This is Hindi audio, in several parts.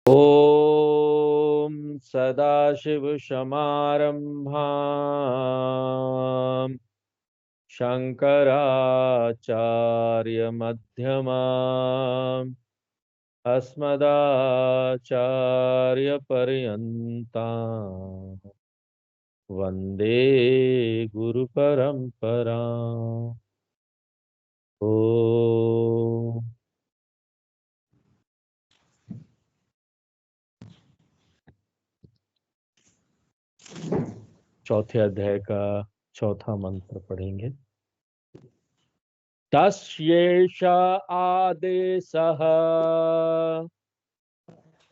ॐ सदाशिवसमारम्भाम् शङ्कराचार्यमध्यमाम् अस्मदाचार्यपर्यन्ताम् वन्दे गुरुपरम्पराम्। ॐ चौथे अध्याय का चौथा मंत्र पढ़ेंगे। तस्यैष आदेशः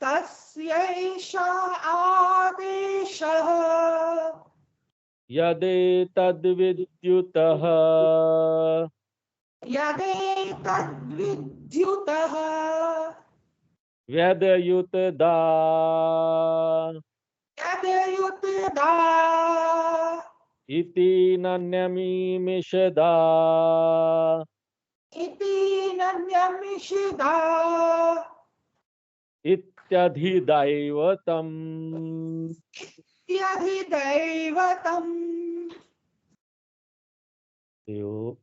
तस्यैष आदेशः यदेतद्विद्युतः यदेतद्विद्युतः व्यदयुतदा यदयुतदा इति नन्यमीमिषदा इति नन्यमिषिदा इत्यधिदैवतम्। इत्यधिदैवतम्। तो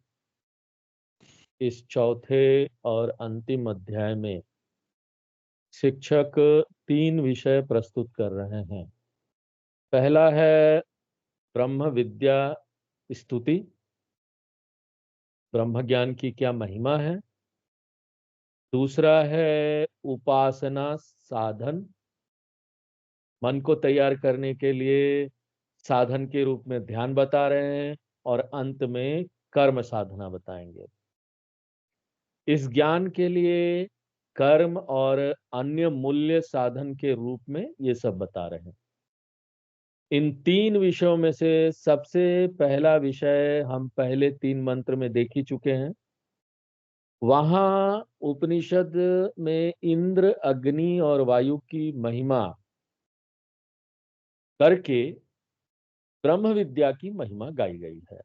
इस चौथे और अंतिम अध्याय में शिक्षक 3 विषय प्रस्तुत कर रहे हैं। पहला है ब्रह्म विद्या स्तुति, ब्रह्म ज्ञान की क्या महिमा है। दूसरा है उपासना साधन, मन को तैयार करने के लिए साधन के रूप में ध्यान बता रहे हैं, और अंत में कर्म साधना बताएंगे। इस ज्ञान के लिए कर्म और अन्य मूल्य साधन के रूप में ये सब बता रहे हैं। इन 3 विषयों में से सबसे पहला विषय हम पहले 3 मंत्र में देख ही चुके हैं। वहां उपनिषद में इंद्र, अग्नि और वायु की महिमा करके ब्रह्म विद्या की महिमा गाई गई है,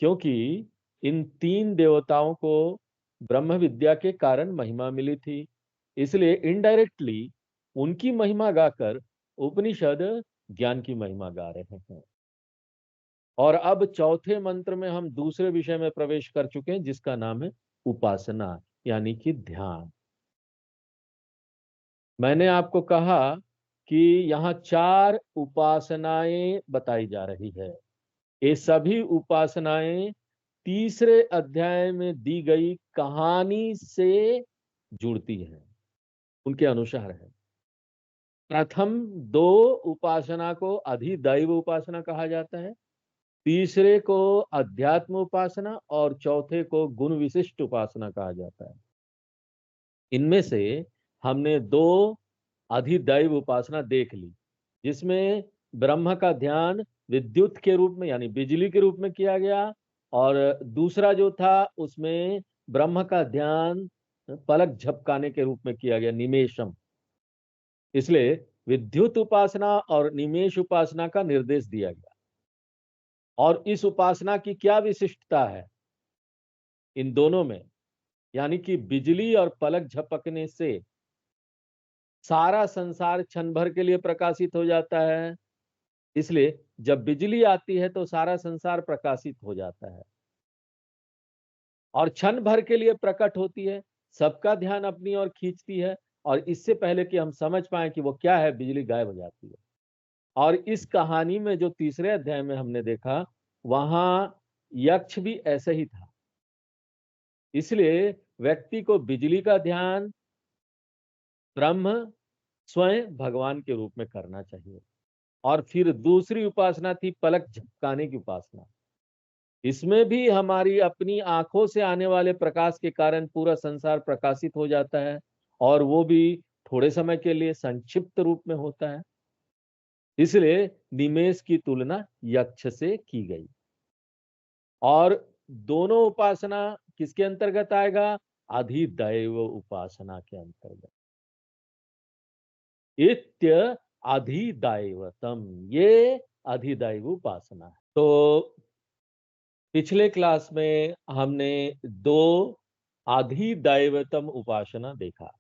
क्योंकि इन 3 देवताओं को ब्रह्म विद्या के कारण महिमा मिली थी। इसलिए इनडायरेक्टली उनकी महिमा गाकर उपनिषद ज्ञान की महिमा गा रहे हैं। और अब चौथे मंत्र में हम दूसरे विषय में प्रवेश कर चुके हैं, जिसका नाम है उपासना, यानी कि ध्यान। मैंने आपको कहा कि यहाँ 4 उपासनाएं बताई जा रही है। ये सभी उपासनाएं तीसरे अध्याय में दी गई कहानी से जुड़ती हैं, उनके अनुसार है। प्रथम 2 उपासना को अधिदैव उपासना कहा जाता है, तीसरे को अध्यात्म उपासना और चौथे को गुण विशिष्ट उपासना कहा जाता है। इनमें से हमने 2 अधिदैव उपासना देख ली, जिसमें ब्रह्म का ध्यान विद्युत के रूप में यानी बिजली के रूप में किया गया, और दूसरा जो था उसमें ब्रह्म का ध्यान पलक झपकाने के रूप में किया गया, निमेशम। इसलिए विद्युत उपासना और निमेश उपासना का निर्देश दिया गया। और इस उपासना की क्या विशिष्टता है इन दोनों में, यानी कि बिजली और पलक झपकने से सारा संसार क्षण भर के लिए प्रकाशित हो जाता है। इसलिए जब बिजली आती है तो सारा संसार प्रकाशित हो जाता है, और क्षण भर के लिए प्रकट होती है, सबका ध्यान अपनी ओर खींचती है, और इससे पहले कि हम समझ पाए कि वो क्या है, बिजली गायब हो जाती है। और इस कहानी में जो तीसरे अध्याय में हमने देखा, वहां यक्ष भी ऐसे ही था। इसलिए व्यक्ति को बिजली का ध्यान ब्रह्म स्वयं भगवान के रूप में करना चाहिए। और फिर दूसरी उपासना थी पलक झपकाने की उपासना। इसमें भी हमारी अपनी आंखों से आने वाले प्रकाश के कारण पूरा संसार प्रकाशित हो जाता है, और वो भी थोड़े समय के लिए संक्षिप्त रूप में होता है। इसलिए निमेश की तुलना यक्ष से की गई। और दोनों उपासना किसके अंतर्गत आएगा? अधिदैव उपासना के अंतर्गत। इत्य अधिदैवतम, ये अधिदैव उपासना है। तो पिछले क्लास में हमने 2 अधिदैवतम उपासना देखा।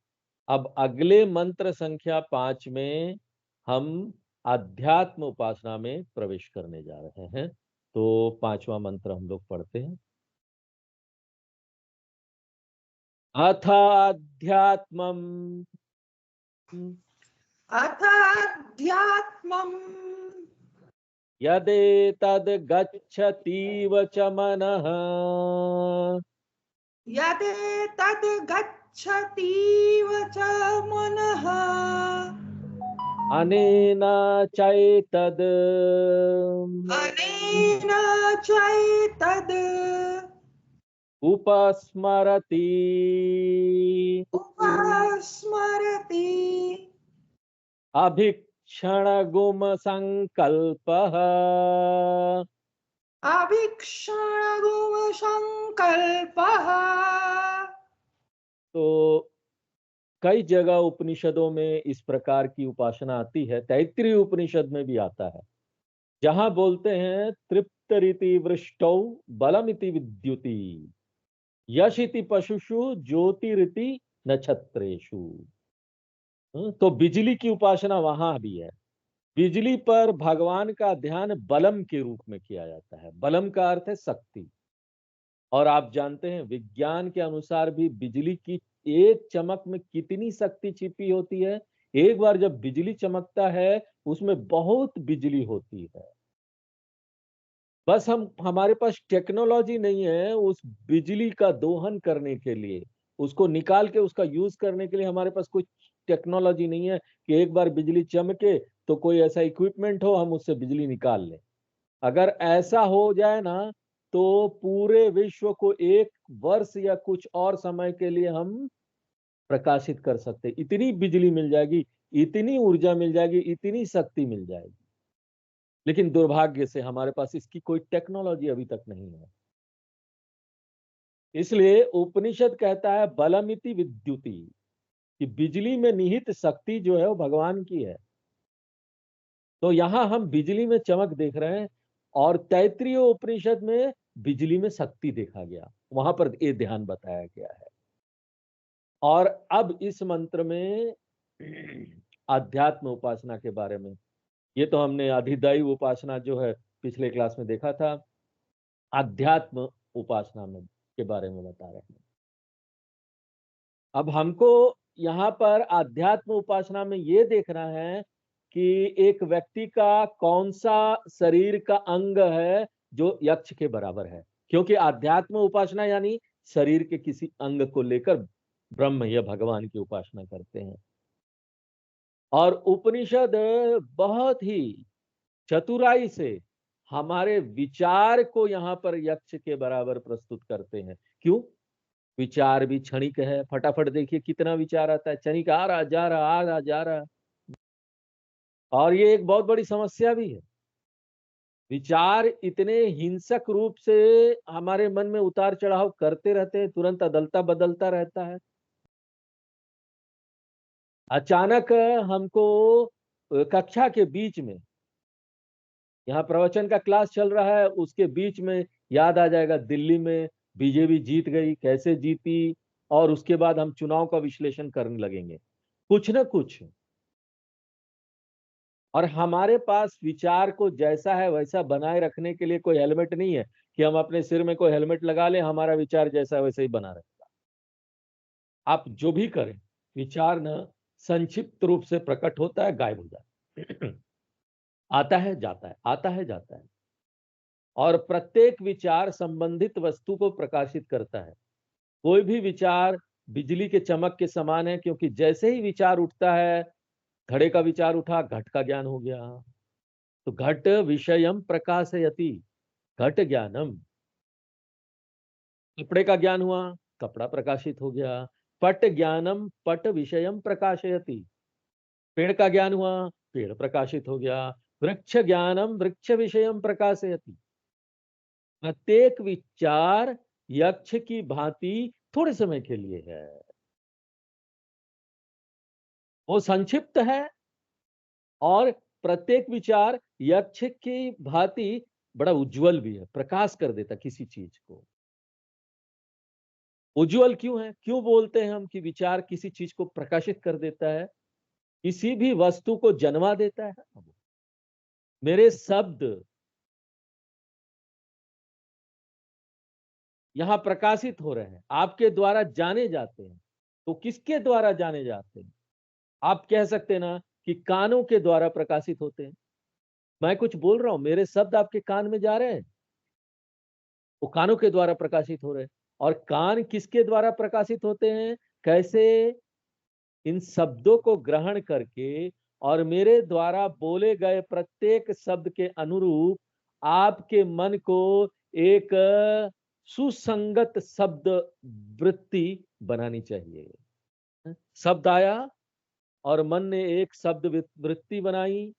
अब अगले मंत्र संख्या 5 में हम अध्यात्म उपासना में प्रवेश करने जा रहे हैं। तो 5वां मंत्र हम लोग पढ़ते हैं। अथाध्यात्मम् अथाध्यात्मम् यदेतद् गच्छतीव च मनः यदेतद् गच्छतीव च मनः अनेन चैतद् अनेन चैतद् उपस्मरति उपस्मरति अभीक्षणगुम संकल्पः अभीक्षणगुणसंकल्पः। तो कई जगह उपनिषदों में इस प्रकार की उपासना आती है। तैत्तिरीय उपनिषद में भी आता है, जहां बोलते हैं तृप्तरिति वृष्टौ बलमिति विद्युति यशिति पशुषु ज्योतिरिति नक्षत्रेषु। तो बिजली की उपासना वहां भी है। बिजली पर भगवान का ध्यान बलम के रूप में किया जाता है। बलम का अर्थ है शक्ति। और आप जानते हैं विज्ञान के अनुसार भी बिजली की एक चमक में कितनी शक्ति छिपी होती है। एक बार जब बिजली चमकता है उसमें बहुत बिजली होती है। बस हमारे पास टेक्नोलॉजी नहीं है उस बिजली का दोहन करने के लिए, उसको निकाल के उसका यूज करने के लिए हमारे पास कोई टेक्नोलॉजी नहीं है कि एक बार बिजली चमके तो कोई ऐसा इक्विपमेंट हो हम उससे बिजली निकाल लें। अगर ऐसा हो जाए ना तो पूरे विश्व को एक वर्ष या कुछ और समय के लिए हम प्रकाशित कर सकते। इतनी बिजली मिल जाएगी, इतनी ऊर्जा मिल जाएगी, इतनी शक्ति मिल जाएगी। लेकिन दुर्भाग्य से हमारे पास इसकी कोई टेक्नोलॉजी अभी तक नहीं है। इसलिए उपनिषद कहता है बलमिति विद्युति, कि बिजली में निहित शक्ति जो है वो भगवान की है। तो यहां हम बिजली में चमक देख रहे हैं और तैत्तिरीय उपनिषद में बिजली में शक्ति देखा गया, वहां पर ये ध्यान बताया गया है। और अब इस मंत्र में अध्यात्म उपासना के बारे में, ये तो हमने अधिदैव उपासना जो है पिछले क्लास में देखा था, अध्यात्म उपासना में के बारे में बता रहे हैं। अब हमको यहाँ पर अध्यात्म उपासना में ये देखना है कि एक व्यक्ति का कौन सा शरीर का अंग है जो यक्ष के बराबर है। क्योंकि अध्यात्म उपासना यानी शरीर के किसी अंग को लेकर ब्रह्म या भगवान की उपासना करते हैं। और उपनिषद बहुत ही चतुराई से हमारे विचार को यहाँ पर यक्ष के बराबर प्रस्तुत करते हैं। क्यों? विचार भी क्षणिक है। फटाफट देखिए कितना विचार आता है, क्षणिक आ रहा जा रहा, आ रहा जा रहा। और ये एक बहुत बड़ी समस्या भी है। विचार इतने हिंसक रूप से हमारे मन में उतार चढ़ाव करते रहते हैं, तुरंत अदलता बदलता रहता है। अचानक हमको कक्षा के बीच में, यहाँ प्रवचन का क्लास चल रहा है, उसके बीच में याद आ जाएगा दिल्ली में बीजेपी जीत गई, कैसे जीती, और उसके बाद हम चुनाव का विश्लेषण करने लगेंगे कुछ ना कुछ। और हमारे पास विचार को जैसा है वैसा बनाए रखने के लिए कोई हेलमेट नहीं है कि हम अपने सिर में कोई हेलमेट लगा लें, हमारा विचार जैसा वैसे ही बना रहेगा। आप जो भी करें, विचार न संक्षिप्त रूप से प्रकट होता है, गायब हो जाता है, आता है जाता है, आता है जाता है। और प्रत्येक विचार संबंधित वस्तु को प्रकाशित करता है। कोई भी विचार बिजली के चमक के समान है, क्योंकि जैसे ही विचार उठता है, घड़े का विचार उठा, घट का ज्ञान हो गया। तो घट विषयम प्रकाशयति, घट ज्ञानम। कपड़े का ज्ञान हुआ, कपड़ा प्रकाशित हो गया। पट ज्ञानम पट विषयम प्रकाशयति, पेड़ का ज्ञान हुआ, पेड़ प्रकाशित हो गया। वृक्ष ज्ञानम वृक्ष विषयम प्रकाशयति। प्रत्येक विचार यक्ष की भांति थोड़े समय के लिए है, वो संक्षिप्त है। और प्रत्येक विचार यक्ष की भांति बड़ा उज्जवल भी है, प्रकाश कर देता किसी चीज को। उज्जवल क्यों है? क्यों बोलते हैं हम कि विचार किसी चीज को प्रकाशित कर देता है, किसी भी वस्तु को जन्मा देता है? मेरे शब्द यहां प्रकाशित हो रहे हैं, आपके द्वारा जाने जाते हैं। तो किसके द्वारा जाने जाते हैं? आप कह सकते हैं ना कि कानों के द्वारा प्रकाशित होते हैं। मैं कुछ बोल रहा हूं, मेरे शब्द आपके कान में जा रहे हैं, वो कानों के द्वारा प्रकाशित हो रहे हैं। और कान किसके द्वारा प्रकाशित होते हैं? कैसे? इन शब्दों को ग्रहण करके और मेरे द्वारा बोले गए प्रत्येक शब्द के अनुरूप आपके मन को एक सुसंगत शब्द वृत्ति बनानी चाहिए। शब्द आया और मन ने एक शब्द वृत्ति बनाई।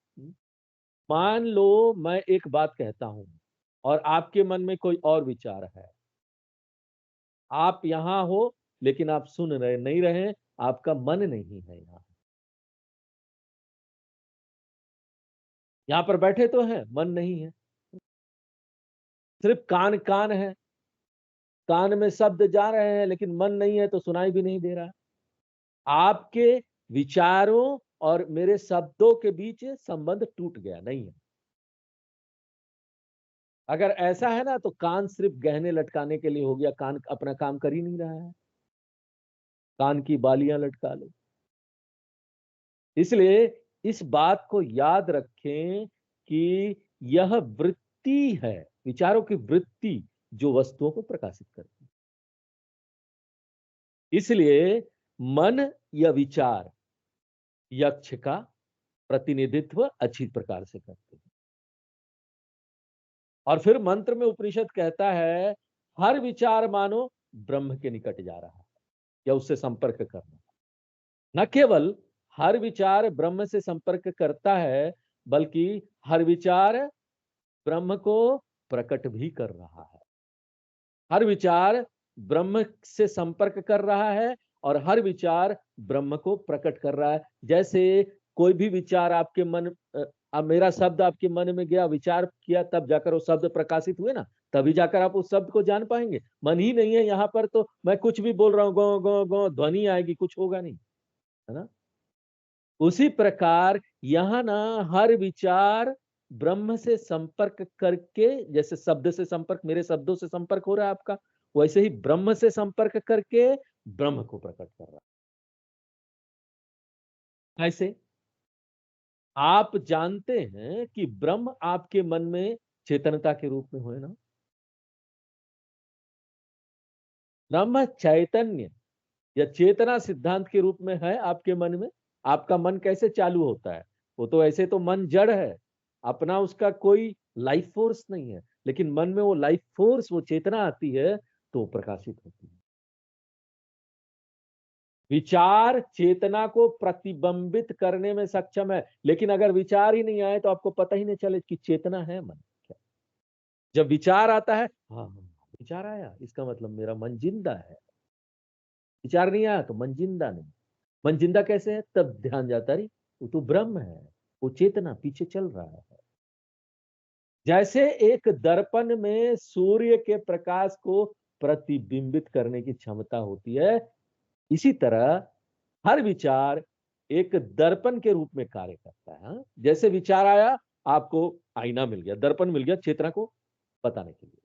मान लो मैं एक बात कहता हूं और आपके मन में कोई और विचार है, आप यहां हो लेकिन आप सुन रहे नहीं रहे, आपका मन नहीं है यहाँ। यहाँ पर बैठे तो हैं, मन नहीं है। सिर्फ कान कान है, कान में शब्द जा रहे हैं लेकिन मन नहीं है, तो सुनाई भी नहीं दे रहा। आपके विचारों और मेरे शब्दों के बीच संबंध टूट गया, नहीं है। अगर ऐसा है ना तो कान सिर्फ गहने लटकाने के लिए हो गया, कान अपना काम कर ही नहीं रहा है। कान की बालियां लटका लो। इसलिए इस बात को याद रखें कि यह वृत्ति है, विचारों की वृत्ति जो वस्तुओं को प्रकाशित करती है। इसलिए मन या विचार यक्ष का प्रतिनिधित्व अच्छी प्रकार से करते हैं। और फिर मंत्र में उपनिषद कहता है हर विचार मानो ब्रह्म के निकट जा रहा है या उससे संपर्क करना। न केवल हर विचार ब्रह्म से संपर्क करता है, बल्कि हर विचार ब्रह्म को प्रकट भी कर रहा है। हर विचार ब्रह्म से संपर्क कर रहा है और हर विचार ब्रह्म को प्रकट कर रहा है। जैसे कोई भी विचार आपके मन, अब मेरा शब्द आपके मन में गया, विचार किया, तब जाकर वो शब्द प्रकाशित हुए ना, तभी जाकर आप उस शब्द को जान पाएंगे। मन ही नहीं है यहाँ पर तो मैं कुछ भी बोल रहा हूँ, गो गो गो ध्वनि आएगी, कुछ होगा नहीं, है ना। उसी प्रकार यहाँ ना हर विचार ब्रह्म से संपर्क करके, जैसे शब्द से संपर्क, मेरे शब्दों से संपर्क हो रहा है आपका, वैसे ही ब्रह्म से संपर्क करके ब्रह्म को प्रकट कर रहा है। ऐसे आप जानते हैं कि ब्रह्म आपके मन में चेतनता के रूप में हुए ना। ब्रह्म चैतन्य या चेतना सिद्धांत के रूप में है आपके मन में। आपका मन कैसे चालू होता है? वो तो ऐसे तो मन जड़ है, अपना उसका कोई लाइफ फोर्स नहीं है, लेकिन मन में वो लाइफ फोर्स, वो चेतना आती है तो प्रकाशित होती है। विचार चेतना को प्रतिबिंबित करने में सक्षम है, लेकिन अगर विचार ही नहीं आए तो आपको पता ही नहीं चले कि चेतना है मन क्या। जब विचार आता है, हाँ विचार आया, इसका मतलब मेरा मन जिंदा है। विचार नहीं आया तो मन जिंदा नहीं। मन जिंदा कैसे है? तब ध्यान जाता रही वो तो ब्रह्म है, वो चेतना पीछे चल रहा है। जैसे एक दर्पण में सूर्य के प्रकाश को प्रतिबिंबित करने की क्षमता होती है, इसी तरह हर विचार एक दर्पण के रूप में कार्य करता है। हाँ? जैसे विचार आया, आपको आईना मिल गया, दर्पण मिल गया चेतना को बताने के लिए,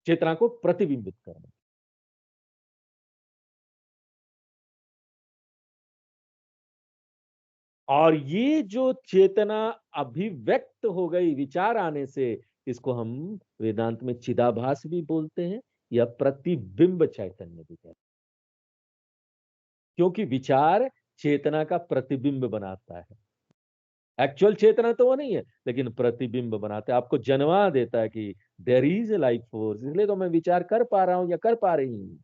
चेतना को प्रतिबिंबित करने। और ये जो चेतना अभिव्यक्त हो गई विचार आने से, इसको हम वेदांत में चिदाभास भी बोलते हैं या प्रतिबिंब चैतन्य भी कहते हैं। क्योंकि विचार चेतना का प्रतिबिंब बनाता है। एक्चुअल चेतना तो वो नहीं है, लेकिन प्रतिबिंब बनाता है, आपको जन्मा देता है कि there is a life force, इसलिए तो मैं विचार कर पा रहा हूं या कर पा रही हूं।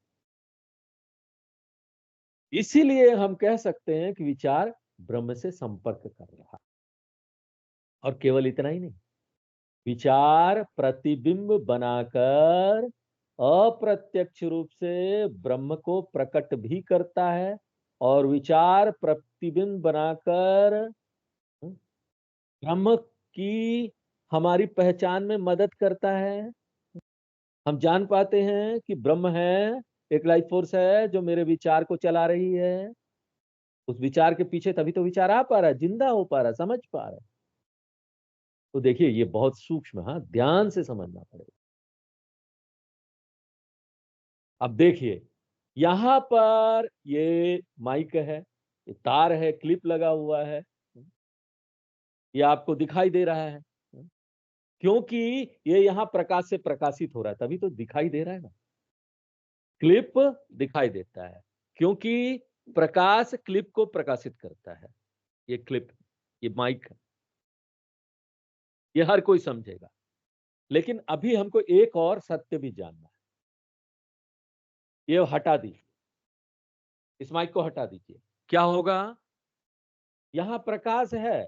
इसीलिए हम कह सकते हैं कि विचार ब्रह्म से संपर्क कर रहा है। और केवल इतना ही नहीं, विचार प्रतिबिंब बनाकर अप्रत्यक्ष रूप से ब्रह्म को प्रकट भी करता है, और विचार प्रतिबिंब बनाकर ब्रह्म की हमारी पहचान में मदद करता है। हम जान पाते हैं कि ब्रह्म है, एक लाइफ फोर्स है जो मेरे विचार को चला रही है। उस विचार के पीछे तभी तो विचार आ पा रहा है, जिंदा हो पा रहा है, समझ पा रहा है। तो देखिए ये बहुत सूक्ष्म, हाँ, ध्यान से समझना पड़ेगा। अब देखिए यहां पर ये माइक है, ये तार है, क्लिप लगा हुआ है, ये आपको दिखाई दे रहा है क्योंकि ये यहाँ प्रकाश से प्रकाशित हो रहा है, तभी तो दिखाई दे रहा है ना। क्लिप दिखाई देता है क्योंकि प्रकाश क्लिप को प्रकाशित करता है। ये क्लिप, ये माइक है, ये हर कोई समझेगा। लेकिन अभी हमको एक और सत्य भी जानना है। ये हटा दीजिए, इस माइक को हटा दीजिए, क्या होगा? यहां प्रकाश है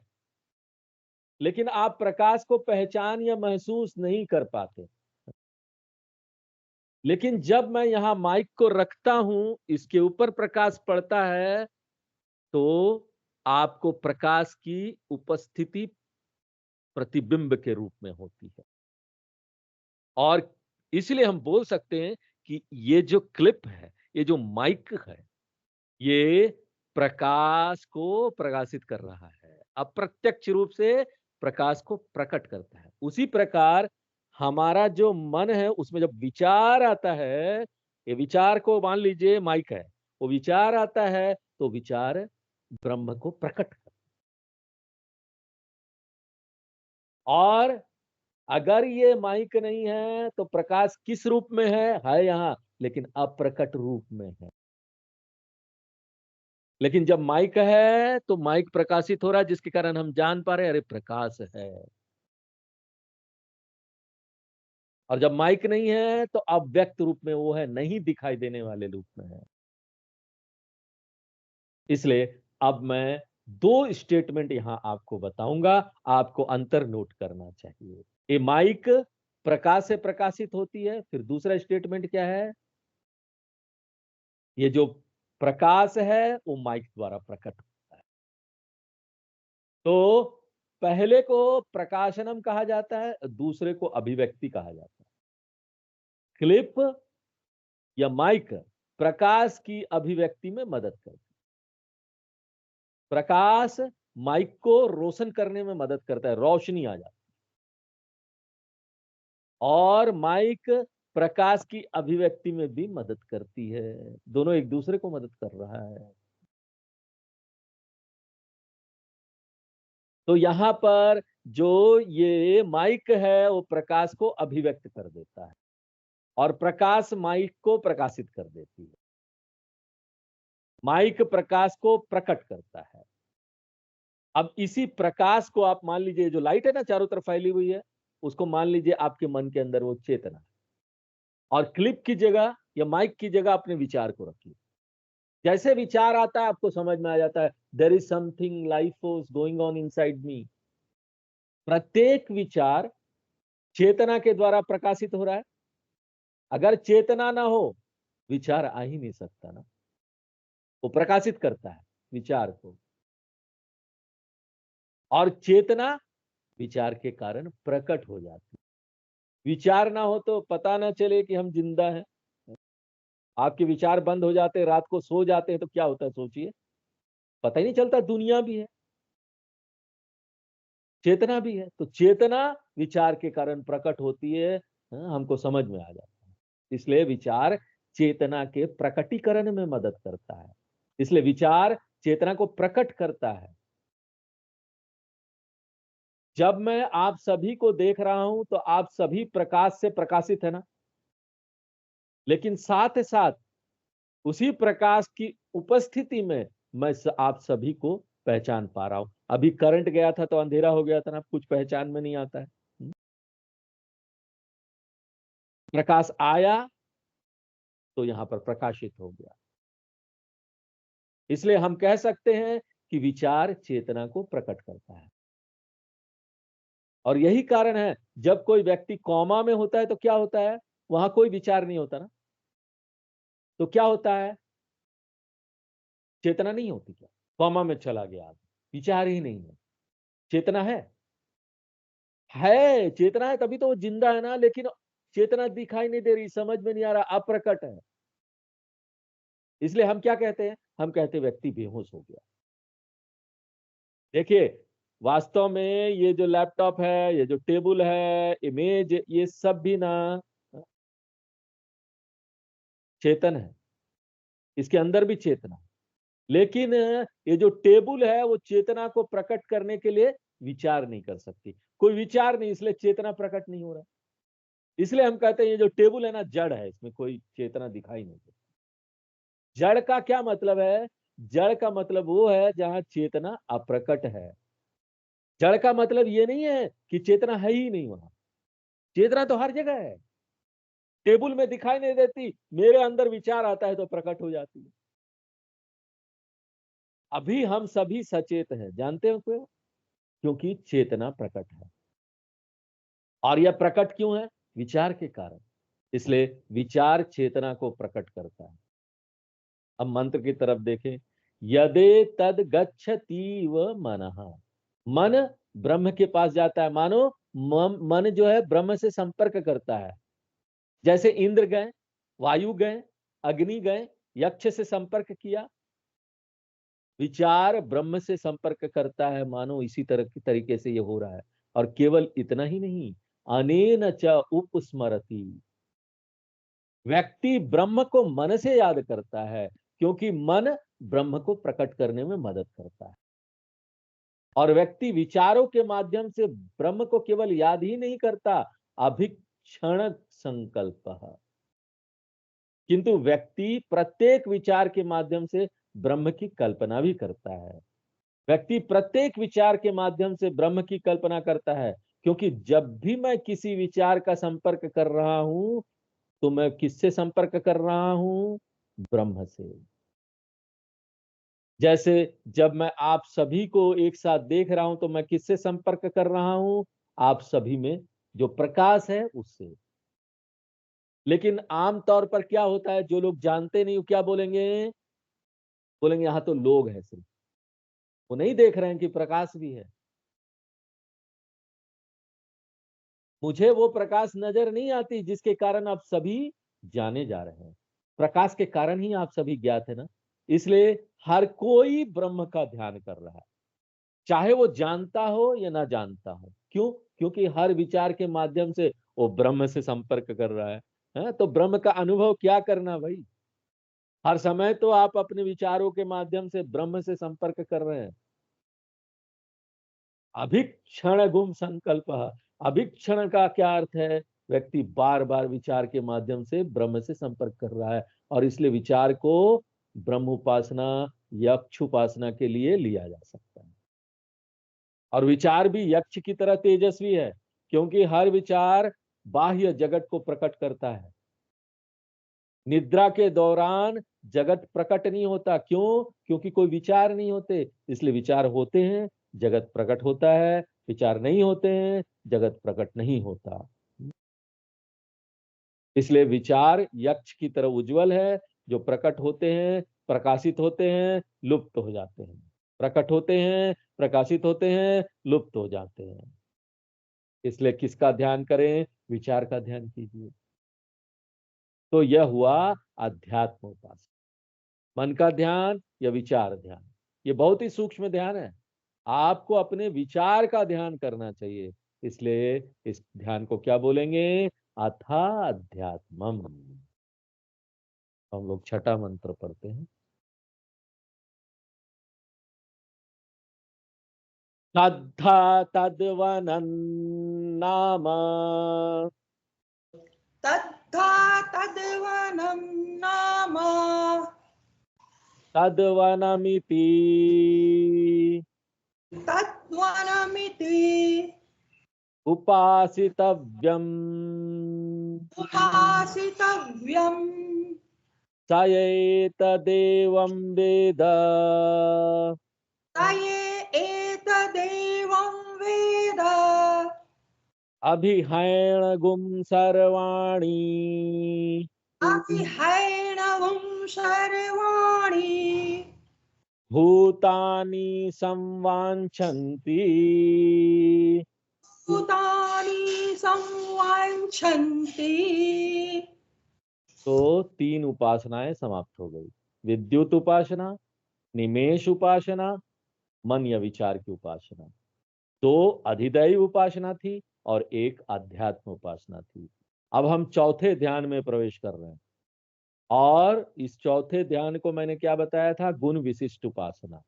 लेकिन आप प्रकाश को पहचान या महसूस नहीं कर पाते। लेकिन जब मैं यहां माइक को रखता हूं, इसके ऊपर प्रकाश पड़ता है, तो आपको प्रकाश की उपस्थिति प्रतिबिंब के रूप में होती है। और इसलिए हम बोल सकते हैं कि ये जो क्लिप है, ये जो माइक है, ये प्रकाश को प्रकाशित कर रहा है, अप्रत्यक्ष रूप से प्रकाश को प्रकट करता है। उसी प्रकार हमारा जो मन है उसमें जब विचार आता है, ये विचार को मान लीजिए माइक है, वो विचार आता है तो विचार ब्रह्म को प्रकट करता है। और अगर ये माइक नहीं है तो प्रकाश किस रूप में है यहाँ, लेकिन अप्रकट रूप में है। लेकिन जब माइक है तो माइक प्रकाशित हो रहा है, जिसके कारण हम जान पा रहे हैं अरे प्रकाश है। और जब माइक नहीं है तो अव्यक्त रूप में वो है, नहीं दिखाई देने वाले रूप में है। इसलिए अब मैं दो स्टेटमेंट यहां आपको बताऊंगा, आपको अंतर नोट करना चाहिए। ये माइक प्रकाश से प्रकाशित होती है, फिर दूसरा स्टेटमेंट क्या है? ये जो प्रकाश है वो माइक द्वारा प्रकट होता है। तो पहले को प्रकाशनम कहा जाता है, दूसरे को अभिव्यक्ति कहा जाता है। क्लिप या माइक प्रकाश की अभिव्यक्ति में मदद करती है। प्रकाश माइक को रोशन करने में मदद करता है, रोशनी आ जाती है। और माइक प्रकाश की अभिव्यक्ति में भी मदद करती है। दोनों एक दूसरे को मदद कर रहा है। तो यहाँ पर जो ये माइक है वो प्रकाश को अभिव्यक्त कर देता है और प्रकाश माइक को प्रकाशित कर देती है। माइक प्रकाश को प्रकट करता है। अब इसी प्रकाश को आप मान लीजिए, जो लाइट है ना चारों तरफ फैली हुई है, उसको मान लीजिए आपके मन के अंदर वो चेतना है। और क्लिप की जगह या माइक की जगह अपने विचार को रखिए। जैसे विचार आता है आपको समझ में आ जाता है there is something life force going on inside me. प्रत्येक विचार चेतना के द्वारा प्रकाशित हो रहा है। अगर चेतना ना हो विचार आ ही नहीं सकता ना। वो प्रकाशित करता है विचार को, और चेतना विचार के कारण प्रकट हो जाती है। विचार ना हो तो पता ना चले कि हम जिंदा हैं। आपके विचार बंद हो जाते हैं, रात को सो जाते हैं तो क्या होता है सोचिए, पता ही नहीं चलता दुनिया भी है, चेतना भी है। तो चेतना विचार के कारण प्रकट होती है, हमको समझ में आ जाता है। इसलिए विचार चेतना के प्रकटीकरण में मदद करता है। इसलिए विचार चेतना को प्रकट करता है। जब मैं आप सभी को देख रहा हूं तो आप सभी प्रकाश से प्रकाशित है ना। लेकिन साथ साथ उसी प्रकाश की उपस्थिति में मैं आप सभी को पहचान पा रहा हूं। अभी करंट गया था तो अंधेरा हो गया था ना, कुछ पहचान में नहीं आता है। प्रकाश आया तो यहां पर प्रकाशित हो गया। इसलिए हम कह सकते हैं कि विचार चेतना को प्रकट करता है। और यही कारण है जब कोई व्यक्ति कॉमा में होता है तो क्या होता है, वहां कोई विचार नहीं होता ना। तो क्या होता है, चेतना नहीं होती क्या? कॉमा में चला गया, विचार ही नहीं है। चेतना है चेतना है तभी तो वो जिंदा है ना। लेकिन चेतना दिखाई नहीं दे रही, समझ में नहीं आ रहा, अप्रकट है। इसलिए हम क्या कहते हैं? हम कहते हैं व्यक्ति बेहोश हो गया। देखिए, वास्तव में ये जो लैपटॉप है, ये जो टेबल है, इमेज, ये सब भी ना चेतन है। इसके अंदर भी चेतना है। लेकिन ये जो टेबल है वो चेतना को प्रकट करने के लिए विचार नहीं कर सकती। कोई विचार नहीं, इसलिए चेतना प्रकट नहीं हो रहा। इसलिए हम कहते हैं ये जो टेबल है ना जड़ है, इसमें कोई चेतना दिखाई नहीं देती। जड़ का क्या मतलब है? जड़ का मतलब वो है जहां चेतना अप्रकट है। जड़ का मतलब ये नहीं है कि चेतना है ही नहीं वहां। चेतना तो हर जगह है। टेबल में दिखाई नहीं देती, मेरे अंदर विचार आता है तो प्रकट हो जाती है। अभी हम सभी सचेत हैं, जानते हो क्यों? क्योंकि चेतना प्रकट है। और यह प्रकट क्यों है? विचार के कारण। इसलिए विचार चेतना को प्रकट करता है। अब मंत्र की तरफ देखें। यदे तद गच्छतीव मनः। मन ब्रह्म के पास जाता है। मानो मन जो है ब्रह्म से संपर्क करता है। जैसे इंद्र गए, वायु गए, अग्नि गए, यक्ष से संपर्क किया। विचार ब्रह्म से संपर्क करता है, मानो इसी तरह की तरीके से ये हो रहा है। और केवल इतना ही नहीं, अनेन च उपस्मरति। व्यक्ति ब्रह्म को मन से याद करता है, क्योंकि मन ब्रह्म को प्रकट करने में मदद करता है। और व्यक्ति विचारों के माध्यम से ब्रह्म को केवल याद ही नहीं करता, अभिक्षण संकल्प, किंतु व्यक्ति प्रत्येक विचार के माध्यम से ब्रह्म की कल्पना भी करता है। व्यक्ति प्रत्येक विचार के माध्यम से ब्रह्म की कल्पना करता है, क्योंकि जब भी मैं किसी विचार का संपर्क कर रहा हूं तो मैं किससे संपर्क कर रहा हूं? ब्रह्म से। जैसे जब मैं आप सभी को एक साथ देख रहा हूं तो मैं किससे संपर्क कर रहा हूं? आप सभी में जो प्रकाश है उससे। लेकिन आमतौर पर क्या होता है, जो लोग जानते नहीं वो क्या बोलेंगे? बोलेंगे यहाँ तो लोग हैं सिर्फ, वो नहीं देख रहे हैं कि प्रकाश भी है। मुझे वो प्रकाश नजर नहीं आती जिसके कारण आप सभी जाने जा रहे हैं। प्रकाश के कारण ही आप सभी ज्ञात है ना। इसलिए हर कोई ब्रह्म का ध्यान कर रहा है, चाहे वो जानता हो या ना जानता हो। क्यों? क्योंकि हर विचार के माध्यम से वो ब्रह्म से संपर्क कर रहा है। तो ब्रह्म का अनुभव क्या करना भाई? हर समय तो आप अपने विचारों के माध्यम से ब्रह्म से संपर्क कर रहे हैं। अभिक्षण गुम संकल्प। अभिक्षण का क्या अर्थ है? व्यक्ति बार बार विचार के माध्यम से ब्रह्म से संपर्क कर रहा है, और इसलिए विचार को ब्रह्म उपासना, यक्ष उपासना के लिए लिया जा सकता है। और विचार भी यक्ष की तरह तेजस्वी है, क्योंकि हर विचार बाह्य जगत को प्रकट करता है। निद्रा के दौरान जगत प्रकट नहीं होता। क्यों? क्योंकि कोई विचार नहीं होते। इसलिए विचार होते हैं, जगत प्रकट होता है। विचार नहीं होते हैं, जगत प्रकट नहीं होता। इसलिए विचार यक्ष की तरह उज्जवल है, जो प्रकट होते हैं, प्रकाशित होते हैं, लुप्त हो जाते हैं। प्रकट होते हैं, प्रकाशित होते हैं, लुप्त हो जाते हैं। इसलिए किसका ध्यान करें? विचार का ध्यान कीजिए। तो यह हुआ अध्यात्म उपासना। मन का ध्यान या विचार ध्यान, ये बहुत ही सूक्ष्म ध्यान है। आपको अपने विचार का ध्यान करना चाहिए। इसलिए इस ध्यान को क्या बोलेंगे? अथा अध्यात्मम। हम लोग छठा मंत्र पढ़ते हैं। तद्धा तद्वनं नाम। तद्धा तद्वनं नाम तद्वनमिति तद्वनमिति उपासितव्यम् उपासितव्यम् स एतदेवं वेद। स एतदेवं वेद अभिहैणगुं सर्वाणि अभिहैणवं सर्वाणि भूतानि संवाञ्छन्ति। भूतानि संवाञ्छन्ति। तो 3 उपासनाएं समाप्त हो गई। विद्युत उपासना, निमेष उपासना, मन या विचार की उपासना। 2 अधिदैव उपासना थी और 1 अध्यात्म उपासना थी। अब हम चौथे ध्यान में प्रवेश कर रहे हैं और इस चौथे ध्यान को मैंने क्या बताया था? गुण विशिष्ट उपासना।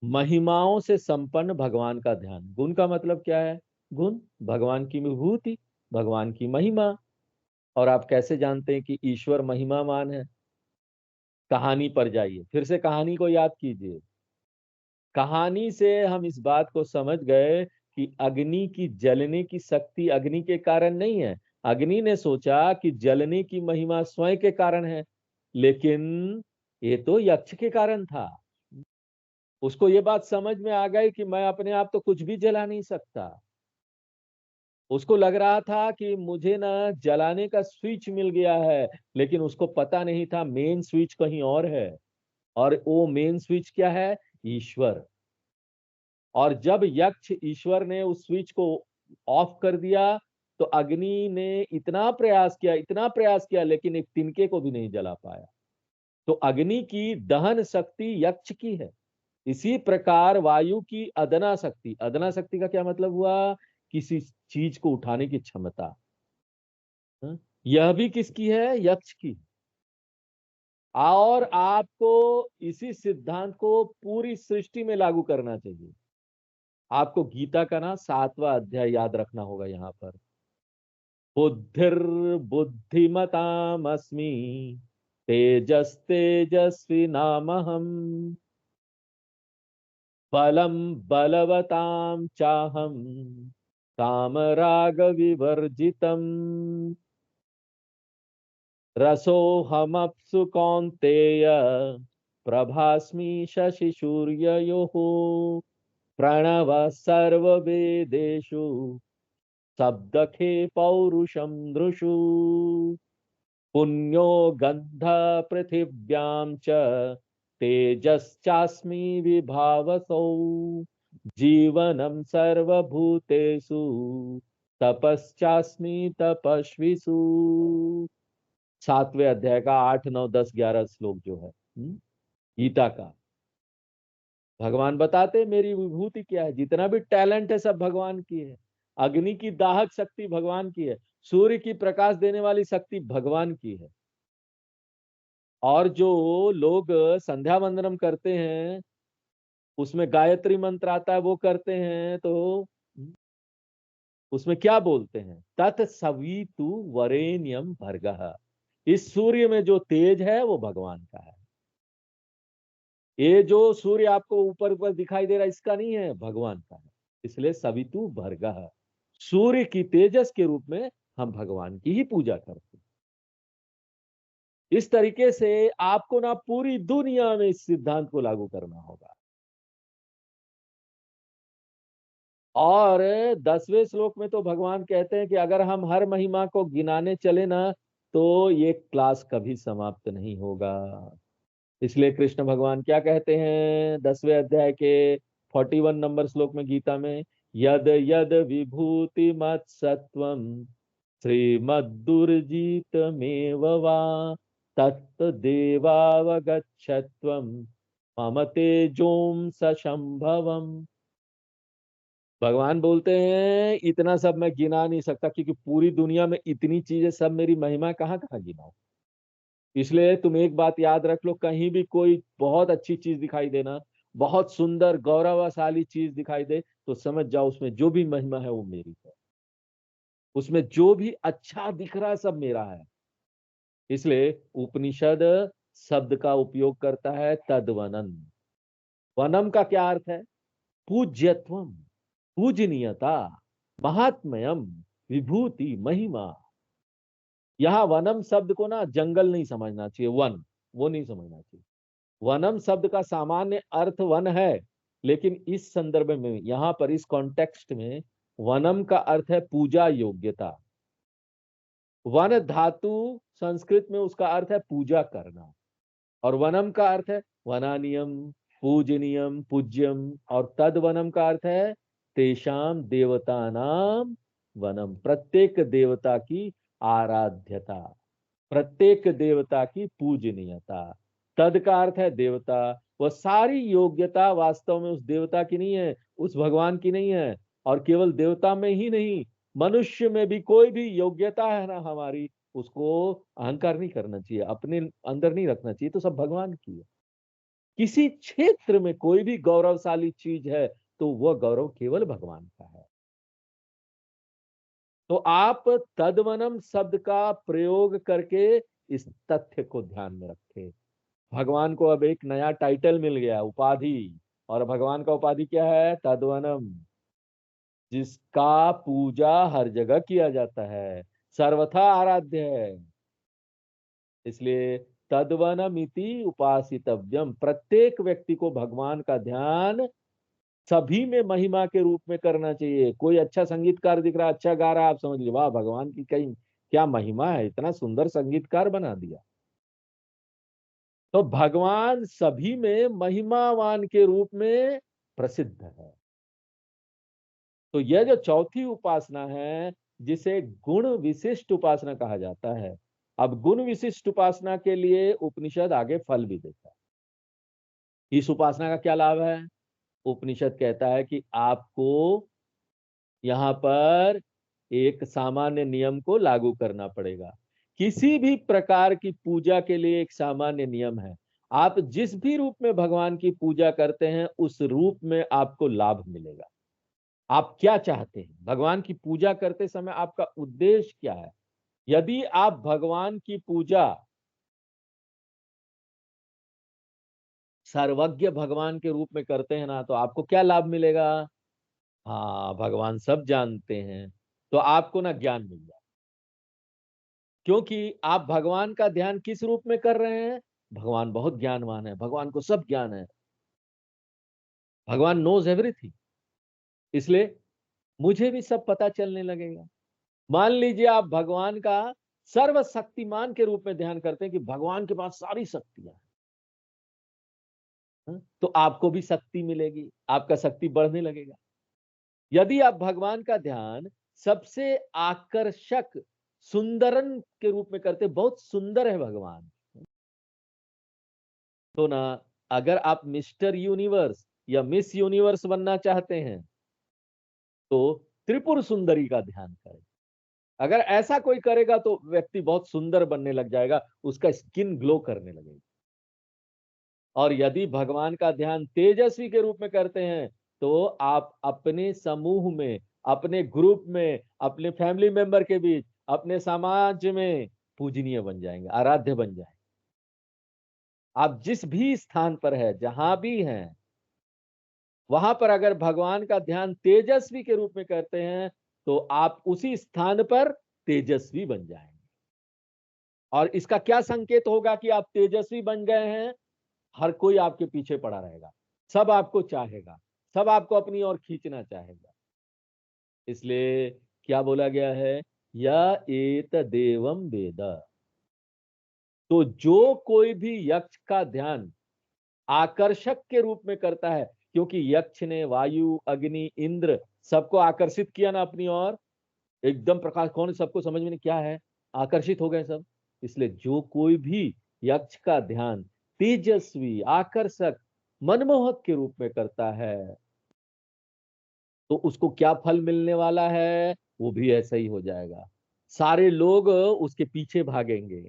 महिमाओं से संपन्न भगवान का ध्यान। गुण का मतलब क्या है? गुण भगवान की विभूति, भगवान की महिमा। और आप कैसे जानते हैं कि ईश्वर महिमामान है? कहानी पर जाइए, फिर से कहानी को याद कीजिए। कहानी से हम इस बात को समझ गए कि अग्नि की जलने की शक्ति अग्नि के कारण नहीं है। अग्नि ने सोचा कि जलने की महिमा स्वयं के कारण है, लेकिन ये तो यक्ष के कारण था। उसको ये बात समझ में आ गई कि मैं अपने आप तो कुछ भी जला नहीं सकता। उसको लग रहा था कि मुझे ना जलाने का स्विच मिल गया है, लेकिन उसको पता नहीं था मेन स्विच कहीं और है। और वो मेन स्विच क्या है? ईश्वर। और जब यक्ष ईश्वर ने उस स्विच को ऑफ कर दिया, तो अग्नि ने इतना प्रयास किया, लेकिन एक तिनके को भी नहीं जला पाया। तो अग्नि की दहन शक्ति यक्ष की है। इसी प्रकार वायु की अदना शक्ति का क्या मतलब हुआ? किसी चीज को उठाने की क्षमता। हाँ? यह भी किसकी है? यक्ष की। और आपको इसी सिद्धांत को पूरी सृष्टि में लागू करना चाहिए। आपको गीता का ना 7वां अध्याय याद रखना होगा। यहाँ पर बुद्धिर्बुद्धिमतामस्मि, तेजस्तेजस्विनामहम्, बलम बलवतां चाहम, कामराग विवर्जितम, रसोहमप्सु कौन्तेय, प्रभास्मि शशि सूर्ययोः, प्रणव सर्ववेदेषु, शब्दखे पौरुषं दृषु, पुण्यो गन्ध पृथिव्यां च, तेजश्चास्मि विभावसौ, जीवनं सर्वभूतेषु, तपश्चास्मि तपस्विषु। 7वें अध्याय का 8, 9, 10, 11 श्लोक जो है गीता का। भगवान बताते मेरी विभूति क्या है। जितना भी टैलेंट है सब भगवान की है। अग्नि की दाहक शक्ति भगवान की है, सूर्य की प्रकाश देने वाली शक्ति भगवान की है। और जो लोग संध्या वंदनम करते हैं, उसमें गायत्री मंत्र आता है, वो करते हैं, तो उसमें क्या बोलते हैं? तत्सवितु वरेण्यम भर्गः। इस सूर्य में जो तेज है वो भगवान का है। ये जो सूर्य आपको ऊपर ऊपर दिखाई दे रहा है, इसका नहीं है, भगवान का है। इसलिए सवितु भर्गः, सूर्य की तेजस के रूप में हम भगवान की ही पूजा करते हैं। इस तरीके से आपको ना पूरी दुनिया में इस सिद्धांत को लागू करना होगा। और 10वें श्लोक में तो भगवान कहते हैं कि अगर हम हर महिमा को गिनाने चले ना, तो ये क्लास कभी समाप्त नहीं होगा। इसलिए कृष्ण भगवान क्या कहते हैं 10वें अध्याय के 41 नंबर श्लोक में गीता में? यद यद विभूति मत्सत्वम, श्रीमद्दुर्जितमेव वा, तत्तदेवावगच्छत्वम, मम तेजोम सशंभवम। भगवान बोलते हैं इतना सब मैं गिना नहीं सकता, क्योंकि पूरी दुनिया में इतनी चीजें सब मेरी महिमा कहाँ कहाँ गिनाऊं। इसलिए तुम एक बात याद रख लो, कहीं भी कोई बहुत अच्छी चीज दिखाई देना, बहुत सुंदर गौरवशाली चीज दिखाई दे, तो समझ जाओ उसमें जो भी महिमा है वो मेरी है। उसमें जो भी अच्छा दिख रहा है सब मेरा है। इसलिए उपनिषद शब्द का उपयोग करता है तद्वनन। वनम का क्या अर्थ है? पूज्यत्वम, पूजनीयता, महात्म्यम, विभूति, महिमा। यहाँ वनम शब्द को ना जंगल नहीं समझना चाहिए, वन वो नहीं समझना चाहिए। वनम शब्द का सामान्य अर्थ वन है, लेकिन इस संदर्भ में यहाँ पर इस कॉन्टेक्स्ट में वनम का अर्थ है पूजा योग्यता। वन धातु संस्कृत में उसका अर्थ है पूजा करना, और वनम का अर्थ है वनानियम, पूजनीयम, पूज्यम। और तद वनम का अर्थ है तेषाम देवता नाम वनम, प्रत्येक देवता की आराध्यता। प्रत्येक देवता की पूजनीयता। तद का अर्थ है देवता। वह सारी योग्यता वास्तव में उस देवता की नहीं है, उस भगवान की नहीं है। और केवल देवता में ही नहीं, मनुष्य में भी कोई भी योग्यता है ना हमारी, उसको अहंकार नहीं करना चाहिए, अपने अंदर नहीं रखना चाहिए, तो सब भगवान की है। किसी क्षेत्र में कोई भी गौरवशाली चीज है तो वह गौरव केवल भगवान का है। तो आप तद्वनम शब्द का प्रयोग करके इस तथ्य को ध्यान में रखें। भगवान को अब एक नया टाइटल मिल गया, उपाधि। और भगवान का उपाधि क्या है? तद्वनम, जिसका पूजा हर जगह किया जाता है, सर्वथा आराध्य है। इसलिए तद्वनमिति उपासितव्यम, प्रत्येक व्यक्ति को भगवान का ध्यान सभी में महिमा के रूप में करना चाहिए। कोई अच्छा संगीतकार दिख रहा, अच्छा गा रहा है, आप समझ लीजिए वाह भगवान की कहीं क्या महिमा है, इतना सुंदर संगीतकार बना दिया। तो भगवान सभी में महिमावान के रूप में प्रसिद्ध है। तो यह जो चौथी उपासना है, जिसे गुण विशिष्ट उपासना कहा जाता है। अब गुण विशिष्ट उपासना के लिए उपनिषद आगे फल भी देता है। इस उपासना का क्या लाभ है? उपनिषद कहता है कि आपको यहाँ पर एक सामान्य नियम को लागू करना पड़ेगा। किसी भी प्रकार की पूजा के लिए एक सामान्य नियम है। आप जिस भी रूप में भगवान की पूजा करते हैं, उस रूप में आपको लाभ मिलेगा। आप क्या चाहते हैं भगवान की पूजा करते समय, आपका उद्देश्य क्या है? यदि आप भगवान की पूजा सर्वज्ञ भगवान के रूप में करते हैं ना, तो आपको क्या लाभ मिलेगा? हाँ, भगवान सब जानते हैं, तो आपको ना ज्ञान मिल जाए। क्योंकि आप भगवान का ध्यान किस रूप में कर रहे हैं? भगवान बहुत ज्ञानवान है, भगवान को सब ज्ञान है, भगवान नोज एवरीथिंग, इसलिए मुझे भी सब पता चलने लगेगा। मान लीजिए आप भगवान का सर्वशक्तिमान के रूप में ध्यान करते हैं कि भगवान के पास सारी शक्तियां हैं, तो आपको भी शक्ति मिलेगी, आपका शक्ति बढ़ने लगेगा। यदि आप भगवान का ध्यान सबसे आकर्षक सुंदरन के रूप में करते, बहुत सुंदर है भगवान, तो ना, अगर आप मिस्टर यूनिवर्स या मिस यूनिवर्स बनना चाहते हैं, तो त्रिपुर सुंदरी का ध्यान करें। अगर ऐसा कोई करेगा तो व्यक्ति बहुत सुंदर बनने लग जाएगा, उसका स्किन ग्लो करने लगेगा। और यदि भगवान का ध्यान तेजस्वी के रूप में करते हैं, तो आप अपने समूह में, अपने ग्रुप में, अपने फैमिली मेंबर के बीच, अपने समाज में पूजनीय बन जाएंगे, आराध्य बन जाएंगे। आप जिस भी स्थान पर है, जहां भी हैं, वहां पर अगर भगवान का ध्यान तेजस्वी के रूप में करते हैं, तो आप उसी स्थान पर तेजस्वी बन जाएंगे। और इसका क्या संकेत होगा कि आप तेजस्वी बन गए हैं? हर कोई आपके पीछे पड़ा रहेगा, सब आपको चाहेगा, सब आपको अपनी ओर खींचना चाहेगा। इसलिए क्या बोला गया है? या एत देवम वेद। तो जो कोई भी यक्ष का ध्यान आकर्षक के रूप में करता है, क्योंकि यक्ष ने वायु, अग्नि, इंद्र सबको आकर्षित किया ना अपनी ओर, एकदम प्रकाश, कौन सबको समझ में नहीं क्या है, आकर्षित हो गए सब। इसलिए जो कोई भी यक्ष का ध्यान तेजस्वी, आकर्षक, मनमोहक के रूप में करता है, तो उसको क्या फल मिलने वाला है? वो भी ऐसा ही हो जाएगा। सारे लोग उसके पीछे भागेंगे,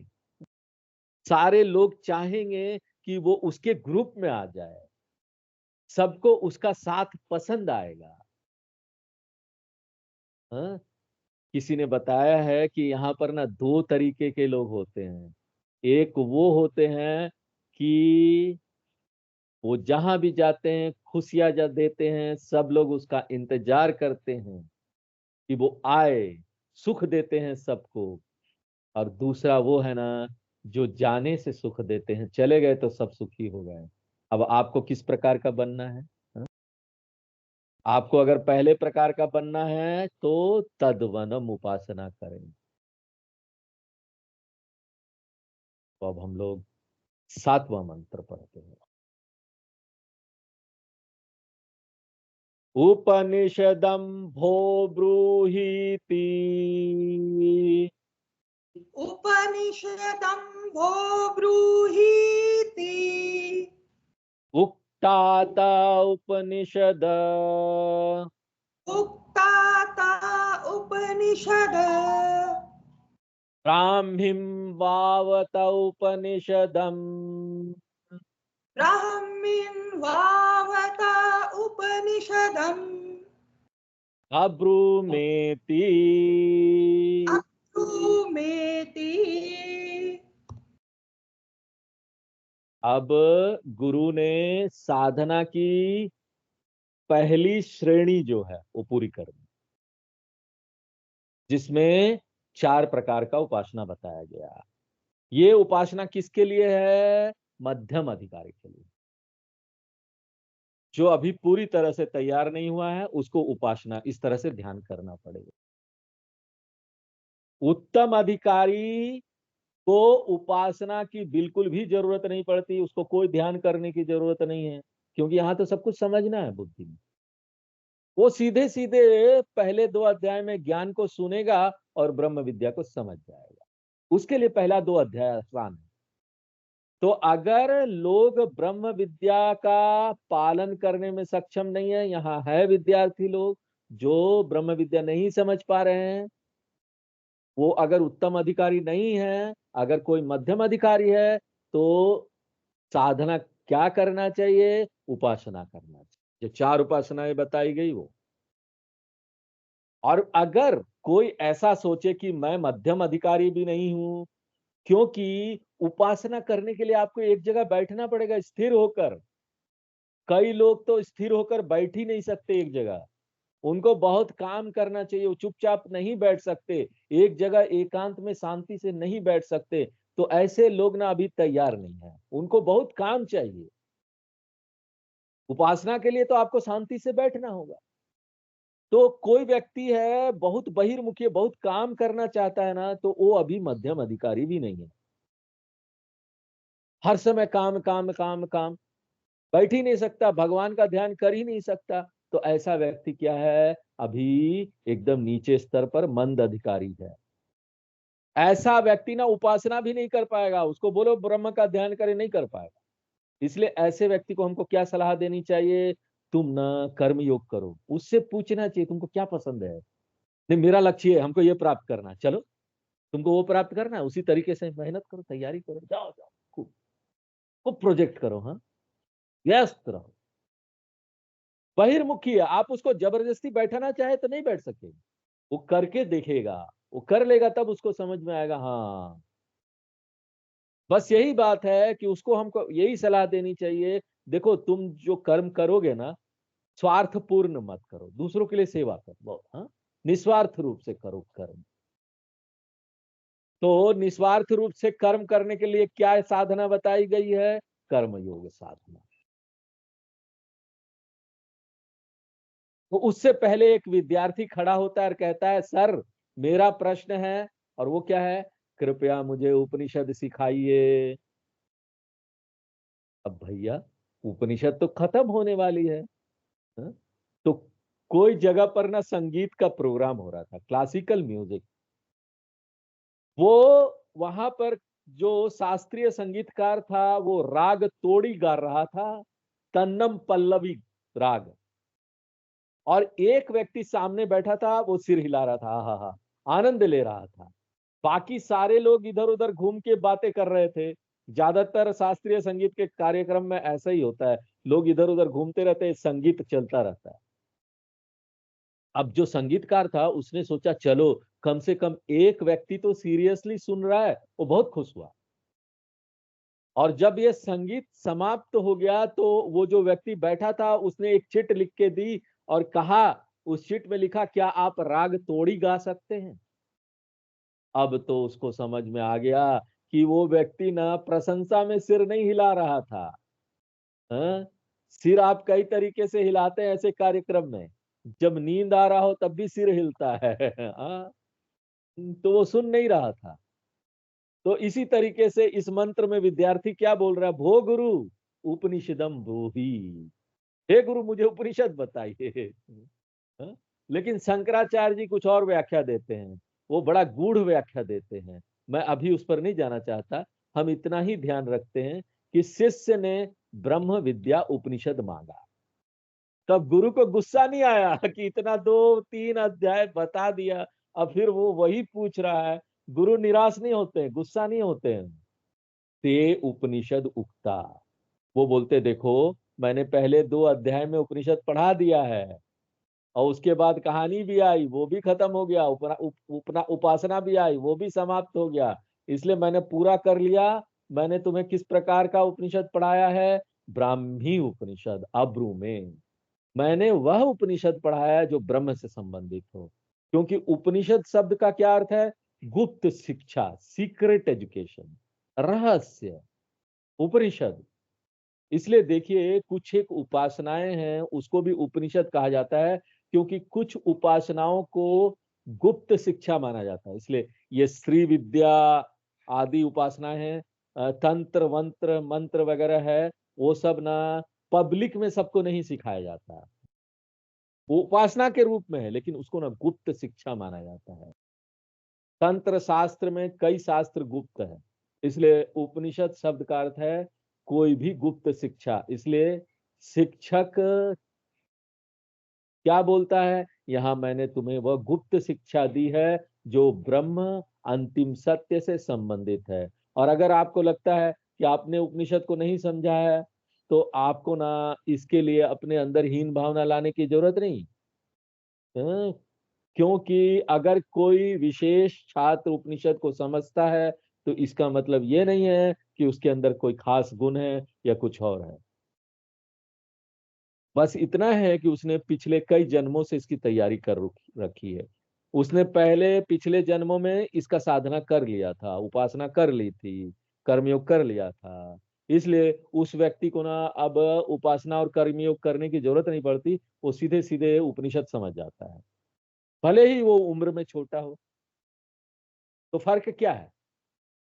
सारे लोग चाहेंगे कि वो उसके ग्रुप में आ जाए, सबको उसका साथ पसंद आएगा। हाँ? किसी ने बताया है कि यहाँ पर ना दो तरीके के लोग होते हैं। एक वो होते हैं कि वो जहां भी जाते हैं खुशियां जा देते हैं, सब लोग उसका इंतजार करते हैं कि वो आए, सुख देते हैं सबको। और दूसरा वो है ना, जो जाने से सुख देते हैं, चले गए तो सब सुखी हो गए। अब आपको किस प्रकार का बनना है? हाँ? आपको अगर पहले प्रकार का बनना है तो तद्वनम उपासना करें। तो अब हम लोग सातवां मंत्र पढ़ते हैं। उपनिषदम भो ब्रूहीति उपनिषदं भो ब्रूहीति उक्ताता उपनिषद उक्ताता उपनिषद ब्राह्मीं वावत उपनिषदम् ब्राह्मीन् वावत उपनिषदम् अब्रूमेति। अब्रूमेति। अब गुरु ने साधना की पहली श्रेणी जो है वो पूरी कर दी, जिसमें 4 प्रकार का उपासना बताया गया। ये उपासना किसके लिए है? मध्यम अधिकारी के लिए। जो अभी पूरी तरह से तैयार नहीं हुआ है उसको उपासना इस तरह से ध्यान करना पड़ेगा। उत्तम अधिकारी को उपासना की बिल्कुल भी जरूरत नहीं पड़ती, उसको कोई ध्यान करने की जरूरत नहीं है, क्योंकि यहां तो सब कुछ समझना है बुद्धि में। वो सीधे सीधे पहले 2 अध्याय में ज्ञान को सुनेगा और ब्रह्म विद्या को समझ जाएगा। उसके लिए पहला 2 अध्याय आसान है। तो अगर लोग ब्रह्म विद्या का पालन करने में सक्षम नहीं है, यहाँ है विद्यार्थी लोग जो ब्रह्म विद्या नहीं समझ पा रहे हैं, वो अगर उत्तम अधिकारी नहीं है, अगर कोई मध्यम अधिकारी है, तो साधना क्या करना चाहिए? उपासना करना चाहिए, जो 4 उपासनाएं बताई गई वो। और अगर कोई ऐसा सोचे कि मैं मध्यम अधिकारी भी नहीं हूं, क्योंकि उपासना करने के लिए आपको एक जगह बैठना पड़ेगा स्थिर होकर। कई लोग तो स्थिर होकर बैठ ही नहीं सकते एक जगह, उनको बहुत काम करना चाहिए, वो चुपचाप नहीं बैठ सकते, एक जगह एकांत में शांति से नहीं बैठ सकते। तो ऐसे लोग ना अभी तैयार नहीं है, उनको बहुत काम चाहिए। उपासना के लिए तो आपको शांति से बैठना होगा। तो कोई व्यक्ति है बहुत बहिर्मुखी, बहुत काम करना चाहता है ना, तो वो अभी मध्यम अधिकारी भी नहीं है। हर समय काम काम काम काम, बैठ ही नहीं सकता, भगवान का ध्यान कर ही नहीं सकता। तो ऐसा व्यक्ति क्या है? अभी एकदम नीचे स्तर पर मंद अधिकारी है। ऐसा व्यक्ति ना उपासना भी नहीं कर पाएगा, उसको बोलो ब्रह्म का ध्यान करे, नहीं कर पाएगा। इसलिए ऐसे व्यक्ति को हमको क्या सलाह देनी चाहिए? तुम ना कर्म योग करो, उससे पूछना चाहिए तुमको क्या पसंद है। नहीं, मेरा लक्ष्य है, हमको ये प्राप्त करना, चलो तुमको वो प्राप्त करना है, उसी तरीके से मेहनत करो, तैयारी करो, जाओ जाओ, खूब खूब प्रोजेक्ट करो, हाँ, व्यस्त रहो। बहिर्मुखी है, आप उसको जबरदस्ती बैठाना चाहे तो नहीं बैठ सकेगा, वो करके देखेगा, वो कर लेगा, तब उसको समझ में आएगा। हाँ, बस यही बात है कि उसको हमको यही सलाह देनी चाहिए। देखो, तुम जो कर्म करोगे ना, स्वार्थपूर्ण मत करो, दूसरों के लिए सेवा करो बहुत, हाँ, निस्वार्थ रूप से करो कर्म। तो निस्वार्थ रूप से कर्म करने के लिए क्या साधना बताई गई है? कर्म योग साधना। तो उससे पहले एक विद्यार्थी खड़ा होता है और कहता है, सर मेरा प्रश्न है, और वो क्या है? कृपया मुझे उपनिषद सिखाइए। अब भैया, उपनिषद तो खत्म होने वाली है, हाँ? तो कोई जगह पर ना संगीत का प्रोग्राम हो रहा था, क्लासिकल म्यूजिक। वो वहां पर जो शास्त्रीय संगीतकार था वो राग तोड़ी गा रहा था, तन्नम पल्लवी राग। और एक व्यक्ति सामने बैठा था, वो सिर हिला रहा था, हा हा, आनंद ले रहा था। बाकी सारे लोग इधर उधर घूम के बातें कर रहे थे। ज्यादातर शास्त्रीय संगीत के कार्यक्रम में ऐसा ही होता है, लोग इधर उधर घूमते रहते हैं, संगीत चलता रहता है। अब जो संगीतकार था उसने सोचा, चलो कम से कम एक व्यक्ति तो सीरियसली सुन रहा है, वो बहुत खुश हुआ। और जब ये संगीत समाप्त हो गया, तो वो जो व्यक्ति बैठा था उसने एक चिट लिख के दी और कहा, उस चिट में लिखा, क्या आप राग तोड़ी गा सकते हैं? अब तो उसको समझ में आ गया कि वो व्यक्ति ना प्रशंसा में सिर नहीं हिला रहा था, हाँ? सिर आप कई तरीके से हिलाते हैं ऐसे कार्यक्रम में, जब नींद आ रहा हो तब भी सिर हिलता है हाँ? तो वो सुन नहीं रहा था। तो इसी तरीके से इस मंत्र में विद्यार्थी क्या बोल रहा है? भो गुरु उपनिषदम भूहि, हे गुरु मुझे उपनिषद बताइए हाँ? लेकिन शंकराचार्य जी कुछ और व्याख्या देते हैं, वो बड़ा गूढ़ व्याख्या देते हैं। मैं अभी उस पर नहीं जाना चाहता। हम इतना ही ध्यान रखते हैं कि शिष्य ने ब्रह्म विद्या उपनिषद मांगा, तब गुरु को गुस्सा नहीं आया कि इतना 2-3 अध्याय बता दिया, अब फिर वो वही पूछ रहा है। गुरु निराश नहीं होते, गुस्सा नहीं होते हैं। ते उपनिषद उक्ता, वो बोलते देखो मैंने पहले 2 अध्याय में उपनिषद पढ़ा दिया है, और उसके बाद कहानी भी आई, वो भी खत्म हो गया, उपासना भी आई, वो भी समाप्त हो गया, इसलिए मैंने पूरा कर लिया। मैंने तुम्हें किस प्रकार का उपनिषद पढ़ाया है? ब्राह्मी उपनिषद, अब्रू में मैंने वह उपनिषद पढ़ाया जो ब्रह्म से संबंधित हो। क्योंकि उपनिषद शब्द का क्या अर्थ है? गुप्त शिक्षा, सीक्रेट एजुकेशन, रहस्य, उपनिषद। इसलिए देखिए कुछ एक उपासनाएं हैं उसको भी उपनिषद कहा जाता है, क्योंकि कुछ उपासनाओं को गुप्त शिक्षा माना जाता है। इसलिए ये श्री विद्या आदि उपासनाएं हैं, तंत्र वंत्र मंत्र वगैरह है, वो सब ना पब्लिक में सबको नहीं सिखाया जाता, वो उपासना के रूप में है, लेकिन उसको ना गुप्त शिक्षा माना जाता है। तंत्र शास्त्र में कई शास्त्र गुप्त है, इसलिए उपनिषद शब्द का अर्थ है कोई भी गुप्त शिक्षा। इसलिए शिक्षक क्या बोलता है? यहाँ मैंने तुम्हें वह गुप्त शिक्षा दी है जो ब्रह्म अंतिम सत्य से संबंधित है। और अगर आपको लगता है कि आपने उपनिषद को नहीं समझा है, तो आपको ना इसके लिए अपने अंदर हीन भावना लाने की जरूरत नहीं। हाँ, क्योंकि अगर कोई विशेष छात्र उपनिषद को समझता है, तो इसका मतलब ये नहीं है कि उसके अंदर कोई खास गुण है या कुछ और है। बस इतना है कि उसने पिछले कई जन्मों से इसकी तैयारी कर रखी है। उसने पहले पिछले जन्मों में इसका साधना कर लिया था, उपासना कर ली थी, कर्मयोग कर लिया था। इसलिए उस व्यक्ति को ना अब उपासना और कर्मयोग करने की जरूरत नहीं पड़ती, वो सीधे सीधे उपनिषद समझ जाता है, भले ही वो उम्र में छोटा हो। तो फर्क क्या है?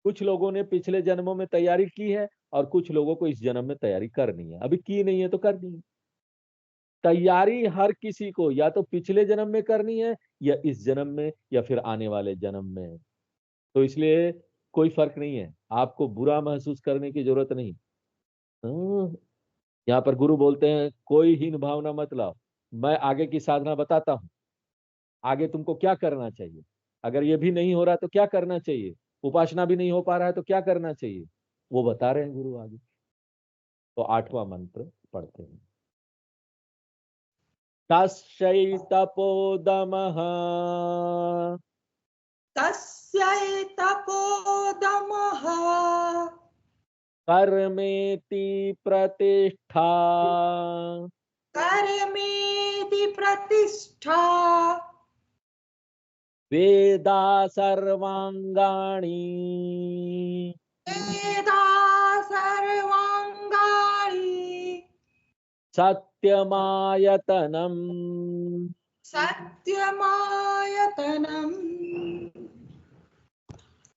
कुछ लोगों ने पिछले जन्मों में तैयारी की है, और कुछ लोगों को इस जन्म में तैयारी करनी है। अभी की नहीं है तो करनी है। तैयारी हर किसी को या तो पिछले जन्म में करनी है, या इस जन्म में, या फिर आने वाले जन्म में। तो इसलिए कोई फर्क नहीं है, आपको बुरा महसूस करने की जरूरत नहीं। यहाँ पर गुरु बोलते हैं कोई हीन भावना मत लाओ, मैं आगे की साधना बताता हूँ। आगे तुमको क्या करना चाहिए, अगर ये भी नहीं हो रहा तो क्या करना चाहिए, उपासना भी नहीं हो पा रहा है तो क्या करना चाहिए, वो बता रहे हैं गुरु आगे। तो 8वां मंत्र पढ़ते हैं। तस्यैतपोदमः तस्य तपोदमः कर्मेति प्रतिष्ठा कर्मेति प्रतिष्ठा वेदा सर्वांगाणि वेदा सर्वांगाणि सत्यमायतनम्। सत्यमायतनम्।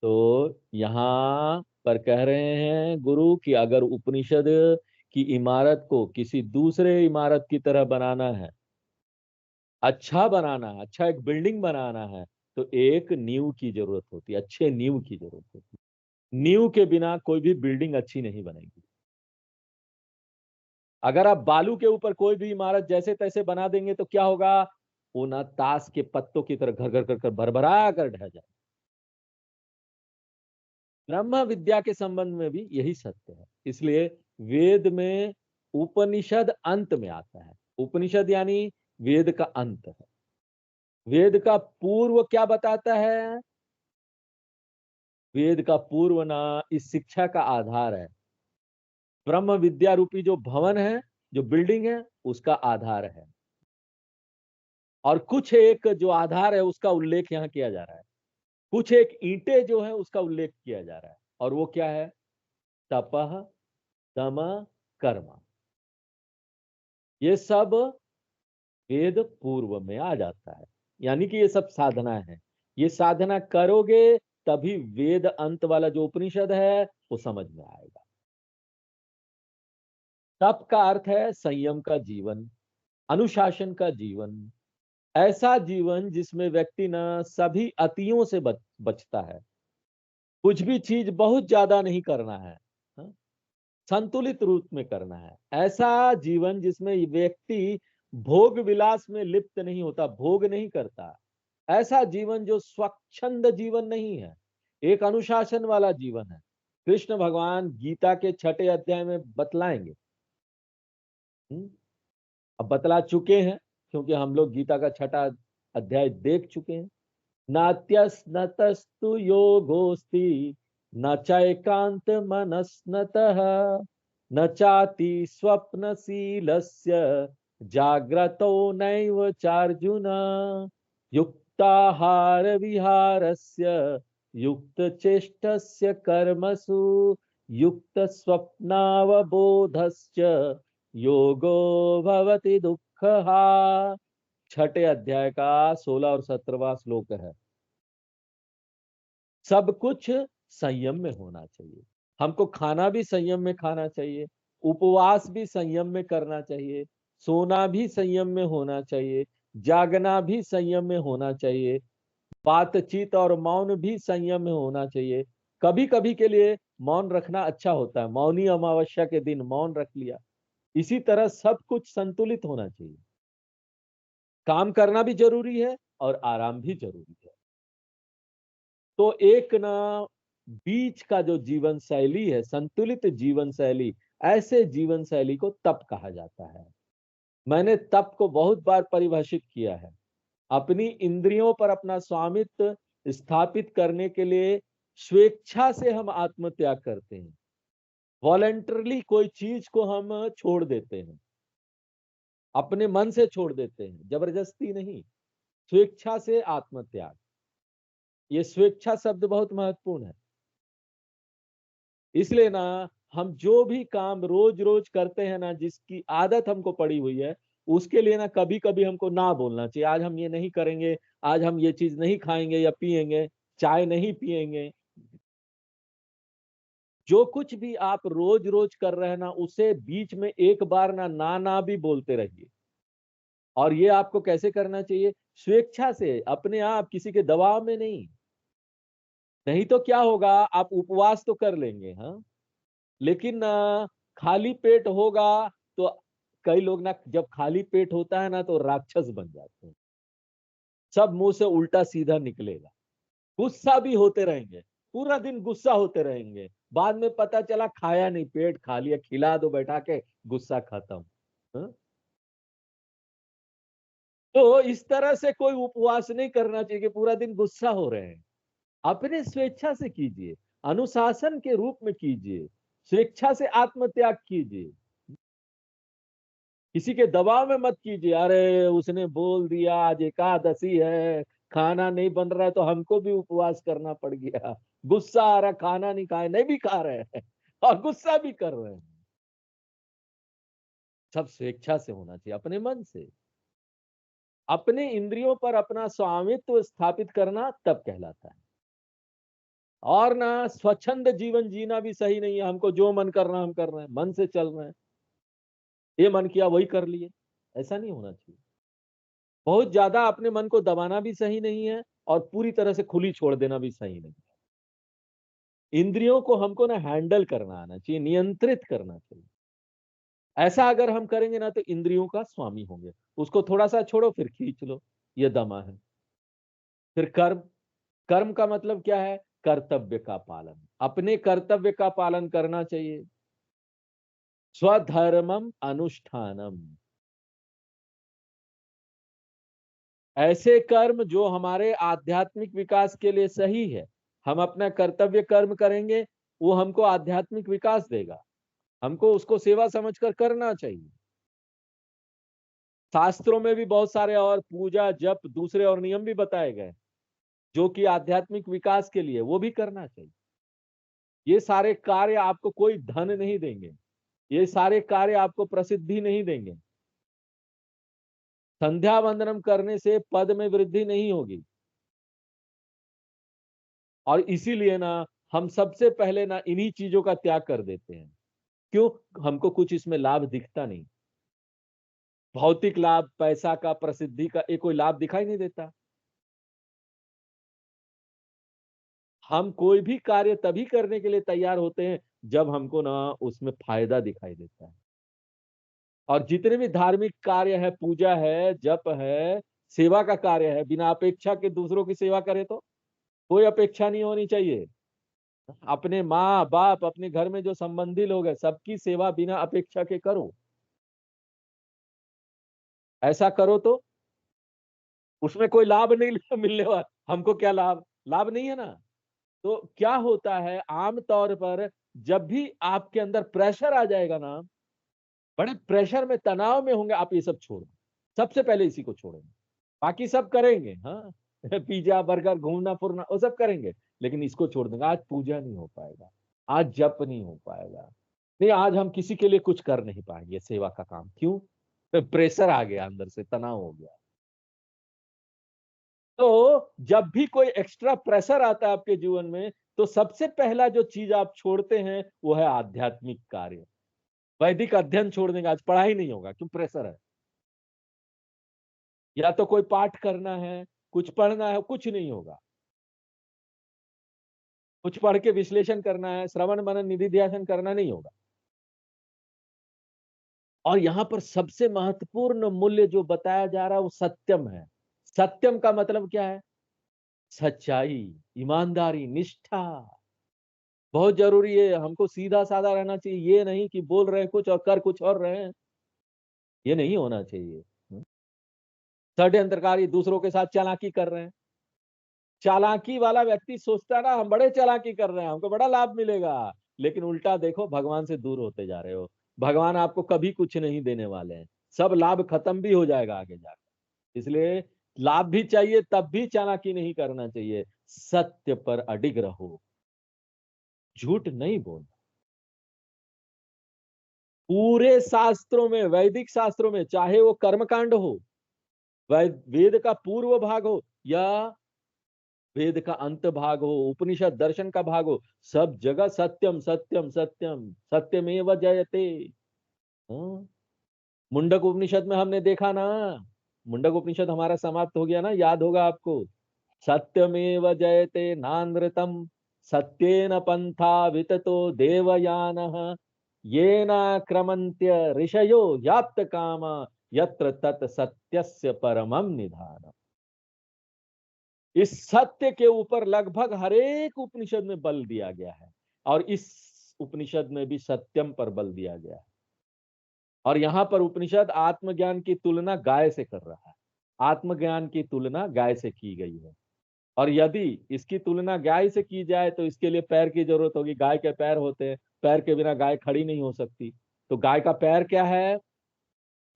तो यहाँ पर कह रहे हैं गुरु कि अगर उपनिषद की इमारत को किसी दूसरे इमारत की तरह बनाना है, अच्छा बनाना है, अच्छा एक बिल्डिंग बनाना है, तो एक नींव की जरूरत होती है, अच्छे नींव की जरूरत होती है। नींव के बिना कोई भी बिल्डिंग अच्छी नहीं बनेगी। अगर आप बालू के ऊपर कोई भी इमारत जैसे तैसे बना देंगे तो क्या होगा? वो ना ताश के पत्तों की तरह घर घर कर कर भरभरा कर ढह जाए। ब्रह्म विद्या के संबंध में भी यही सत्य है। इसलिए वेद में उपनिषद अंत में आता है। उपनिषद यानी वेद का अंत है। वेद का पूर्व क्या बताता है? वेद का पूर्व ना इस शिक्षा का आधार है। ब्रह्म विद्या रूपी जो भवन है, जो बिल्डिंग है, उसका आधार है। और कुछ एक जो आधार है उसका उल्लेख यहाँ किया जा रहा है। कुछ एक ईंटें जो है उसका उल्लेख किया जा रहा है, और वो क्या है? तपह, दम, कर्म। ये सब वेद पूर्व में आ जाता है, यानी कि ये सब साधना है। ये साधना करोगे तभी वेद अंत वाला जो उपनिषद है वो समझ में आएगा। तप का अर्थ है संयम का जीवन, अनुशासन का जीवन, ऐसा जीवन जिसमें व्यक्ति न सभी अतियों से बचता है। कुछ भी चीज बहुत ज्यादा नहीं करना है, हाँ? संतुलित रूप में करना है। ऐसा जीवन जिसमें व्यक्ति भोग विलास में लिप्त नहीं होता, भोग नहीं करता। ऐसा जीवन जो स्वच्छंद जीवन नहीं है, एक अनुशासन वाला जीवन है। कृष्ण भगवान गीता के 6 अध्याय में बतलाएंगे। अब बतला चुके हैं, क्योंकि हम लोग गीता का 6 अध्याय देख चुके हैं। नात्यस्नतस्तु योगोस्ति न चैकांत मनस्नतः न चाति स्वप्नशीलस्य जाग्रतो नैव चार्जुन युक्ताहार विहारस्य युक्तचेष्टस्य कर्मसु युक्त स्वप्नावबोधस्य योगो भवति दुःखः। 6 अध्याय का 16 और 17वां श्लोक है। सब कुछ संयम में होना चाहिए। हमको खाना भी संयम में खाना चाहिए, उपवास भी संयम में करना चाहिए, सोना भी संयम में होना चाहिए, जागना भी संयम में होना चाहिए, बातचीत और मौन भी संयम में होना चाहिए। कभी कभी के लिए मौन रखना अच्छा होता है, मौनी अमावस्या के दिन मौन रख लिया। इसी तरह सब कुछ संतुलित होना चाहिए। काम करना भी जरूरी है और आराम भी जरूरी है। तो एक ना बीच का जो जीवन शैली है, संतुलित जीवन शैली, ऐसे जीवन शैली को तप कहा जाता है। मैंने तप को बहुत बार परिभाषित किया है। अपनी इंद्रियों पर अपना स्वामित्व स्थापित करने के लिए स्वेच्छा से हम आत्मत्याग करते हैं। वॉलंटरली कोई चीज को हम छोड़ देते हैं, अपने मन से छोड़ देते हैं, जबरदस्ती नहीं, स्वेच्छा से आत्मत्याग। ये स्वेच्छा शब्द बहुत महत्वपूर्ण है। इसलिए ना हम जो भी काम रोज रोज करते हैं ना, जिसकी आदत हमको पड़ी हुई है, उसके लिए ना कभी कभी हमको ना बोलना चाहिए। आज हम ये नहीं करेंगे, आज हम ये चीज नहीं खाएंगे या पिएंगे, चाय नहीं पिएंगे। जो कुछ भी आप रोज रोज कर रहे हैं ना, उसे बीच में एक बार ना भी बोलते रहिए। और ये आपको कैसे करना चाहिए? स्वेच्छा से, अपने आप, किसी के दबाव में नहीं। नहीं तो क्या होगा, आप उपवास तो कर लेंगे, हाँ, लेकिन खाली पेट होगा तो कई लोग ना, जब खाली पेट होता है ना तो राक्षस बन जाते हैं। सब मुंह से उल्टा सीधा निकलेगा, गुस्सा भी होते रहेंगे, पूरा दिन गुस्सा होते रहेंगे। बाद में पता चला खाया नहीं, पेट खा लिया, खिला दो बैठा के, गुस्सा खत्म। हाँ? तो इस तरह से कोई उपवास नहीं करना चाहिए कि पूरा दिन गुस्सा हो रहे हैं। अपने स्वेच्छा से कीजिए, अनुशासन के रूप में कीजिए, स्वेच्छा से आत्मत्याग कीजिए। किसी के दबाव में मत कीजिए। अरे उसने बोल दिया आज एकादशी है, खाना नहीं बन रहा है तो हमको भी उपवास करना पड़ गया। गुस्सा आ रहा, खाना नहीं खाए, नहीं भी खा रहे हैं और गुस्सा भी कर रहे हैं। सब स्वेच्छा से होना चाहिए, अपने मन से। अपने इंद्रियों पर अपना स्वामित्व स्थापित करना तब कहलाता है। और ना स्वच्छंद जीवन जीना भी सही नहीं है। हमको जो मन कर रहा हम कर रहे हैं, मन से चल रहे हैं, ये मन किया वही कर लिए, ऐसा नहीं होना चाहिए। बहुत ज्यादा अपने मन को दबाना भी सही नहीं है और पूरी तरह से खुली छोड़ देना भी सही नहीं है। इंद्रियों को हमको ना हैंडल करना आना चाहिए, नियंत्रित करना चाहिए। ऐसा अगर हम करेंगे ना तो इंद्रियों का स्वामी होंगे। उसको थोड़ा सा छोड़ो फिर खींच लो, ये दमा है। फिर कर्म, कर्म का मतलब क्या है? कर्तव्य का पालन, अपने कर्तव्य का पालन करना चाहिए। स्वधर्मम अनुष्ठानम, ऐसे कर्म जो हमारे आध्यात्मिक विकास के लिए सही है। हम अपना कर्तव्य कर्म करेंगे, वो हमको आध्यात्मिक विकास देगा। हमको उसको सेवा समझकर करना चाहिए। शास्त्रों में भी बहुत सारे और पूजा जप दूसरे और नियम भी बताए गए, जो कि आध्यात्मिक विकास के लिए, वो भी करना चाहिए। ये सारे कार्य आपको कोई धन नहीं देंगे, ये सारे कार्य आपको प्रसिद्धि नहीं देंगे। संध्या वंदनम करने से पद में वृद्धि नहीं होगी। और इसीलिए ना हम सबसे पहले ना इन्हीं चीजों का त्याग कर देते हैं। क्यों? हमको कुछ इसमें लाभ दिखता नहीं। भौतिक लाभ, पैसा का, प्रसिद्धि का, ये कोई लाभ दिखाई नहीं देता। हम कोई भी कार्य तभी करने के लिए तैयार होते हैं जब हमको ना उसमें फायदा दिखाई देता है। और जितने भी धार्मिक कार्य है, पूजा है, जप है, सेवा का कार्य है, बिना अपेक्षा के दूसरों की सेवा करे तो कोई अपेक्षा नहीं होनी चाहिए। अपने माँ बाप, अपने घर में जो संबंधी लोग हैं, सबकी सेवा बिना अपेक्षा के करो। ऐसा करो तो उसमें कोई लाभ नहीं मिलने वाला। हमको क्या लाभ? लाभ नहीं है ना। तो क्या होता है, आम तौर पर जब भी आपके अंदर प्रेशर आ जाएगा ना, बड़े प्रेशर में, तनाव में होंगे, आप ये सब छोड़ दो। सबसे पहले इसी को छोड़ेंगे। बाकी सब करेंगे, हाँ पिज्जा बर्गर, घूमना फिरना, वो सब करेंगे, लेकिन इसको छोड़ देंगे। आज पूजा नहीं हो पाएगा, आज जप नहीं हो पाएगा, नहीं आज हम किसी के लिए कुछ कर नहीं पाएंगे सेवा का काम। क्यों? प्रेशर आ गया, अंदर से तनाव हो गया। तो जब भी कोई एक्स्ट्रा प्रेशर आता है आपके जीवन में, तो सबसे पहला जो चीज आप छोड़ते हैं वो है आध्यात्मिक कार्य। वैदिक अध्ययन छोड़ देंगे, आज पढ़ाई नहीं होगा, क्यों? प्रेशर है। या तो कोई पाठ करना है, कुछ पढ़ना है, कुछ नहीं होगा। कुछ पढ़ के विश्लेषण करना है, श्रवण मनन निधि ध्यान करना नहीं होगा। और यहाँ पर सबसे महत्वपूर्ण मूल्य जो बताया जा रहा है वो सत्यम है। सत्यम का मतलब क्या है? सच्चाई, ईमानदारी, निष्ठा। बहुत जरूरी है। हमको सीधा साधा रहना चाहिए, ये नहीं कि बोल रहे हैं कुछ और कर कुछ और रहे हैं। ये नहीं होना चाहिए। षड्यंत्रकारी, दूसरों के साथ चालाकी कर रहे हैं। चालाकी वाला व्यक्ति सोचता है ना, हम बड़े चालाकी कर रहे हैं, हमको बड़ा लाभ मिलेगा, लेकिन उल्टा देखो, भगवान से दूर होते जा रहे हो। भगवान आपको कभी कुछ नहीं देने वाले हैं, सब लाभ खत्म भी हो जाएगा आगे जाकर। इसलिए लाभ भी चाहिए, तब भी चालाकी नहीं करना चाहिए। सत्य पर अडिग रहो, झूठ नहीं बोलना। पूरे शास्त्रों में, वैदिक शास्त्रों में, चाहे वो कर्मकांड हो, वेद का पूर्व भाग हो, या वेद का अंत भाग हो, उपनिषद दर्शन का भाग हो, सब जगह सत्यम सत्यम सत्यम, सत्यमेव जयते। हाँ? मुंडक उपनिषद में हमने देखा ना, मुंडक उपनिषद हमारा समाप्त हो गया ना, याद होगा आपको। सत्यमेव जयते नानृतम, सत्येन पंथा विततो देवयानः, येन क्रमन्त्य ऋषयो याप्त काम, यत्र तत् सत्यस्य परमं निधानम्। इस सत्य के ऊपर लगभग हर एक उपनिषद में बल दिया गया है, और इस उपनिषद में भी सत्यम पर बल दिया गया है। और यहाँ पर उपनिषद आत्मज्ञान की तुलना गाय से कर रहा है। आत्मज्ञान की तुलना गाय से की गई है। और यदि इसकी तुलना गाय से की जाए तो इसके लिए पैर की जरूरत होगी। गाय के पैर होते हैं, पैर के बिना गाय खड़ी नहीं हो सकती। तो गाय का पैर क्या है?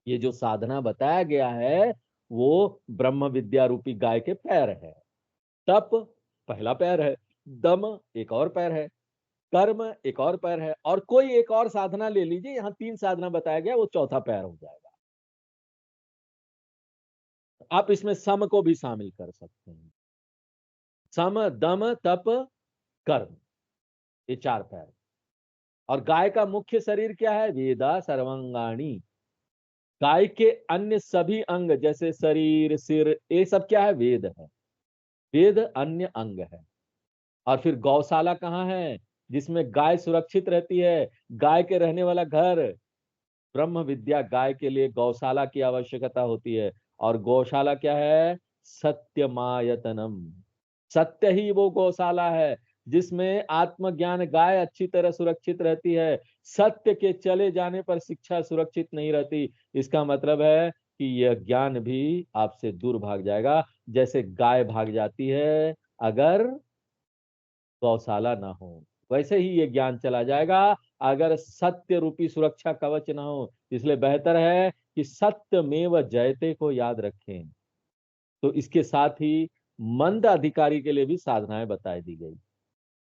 ये जो साधना बताया गया है वो ब्रह्म विद्या रूपी गाय के पैर है। तप पहला पैर है, दम एक और पैर है, कर्म एक और पैर है, और कोई एक और साधना ले लीजिए, यहाँ 3 साधना बताया गया, वो चौथा पैर हो जाएगा। आप इसमें सम को भी शामिल कर सकते हैं। सम, दम, तप, कर्म, ये 4 पैर। और गाय का मुख्य शरीर क्या है? वेदा सर्वांगाणी। गाय के अन्य सभी अंग, जैसे शरीर, सिर, ये सब क्या है? वेद है। वेद अन्य अंग है। और फिर गौशाला कहाँ है? जिसमें गाय सुरक्षित रहती है, गाय के रहने वाला घर। ब्रह्म विद्या गाय के लिए गौशाला की आवश्यकता होती है। और गौशाला क्या है? सत्यमायतनम। सत्य ही वो गौशाला है जिसमें आत्मज्ञान गाय अच्छी तरह सुरक्षित रहती है। सत्य के चले जाने पर शिक्षा सुरक्षित नहीं रहती। इसका मतलब है कि यह ज्ञान भी आपसे दूर भाग जाएगा, जैसे गाय भाग जाती है अगर गौशाला ना हो, वैसे ही ये ज्ञान चला जाएगा अगर सत्य रूपी सुरक्षा कवच ना हो। इसलिए बेहतर है कि सत्यमेव जयते को याद रखें। तो इसके साथ ही मंद अधिकारी के लिए भी साधनाएं बताई दी गई।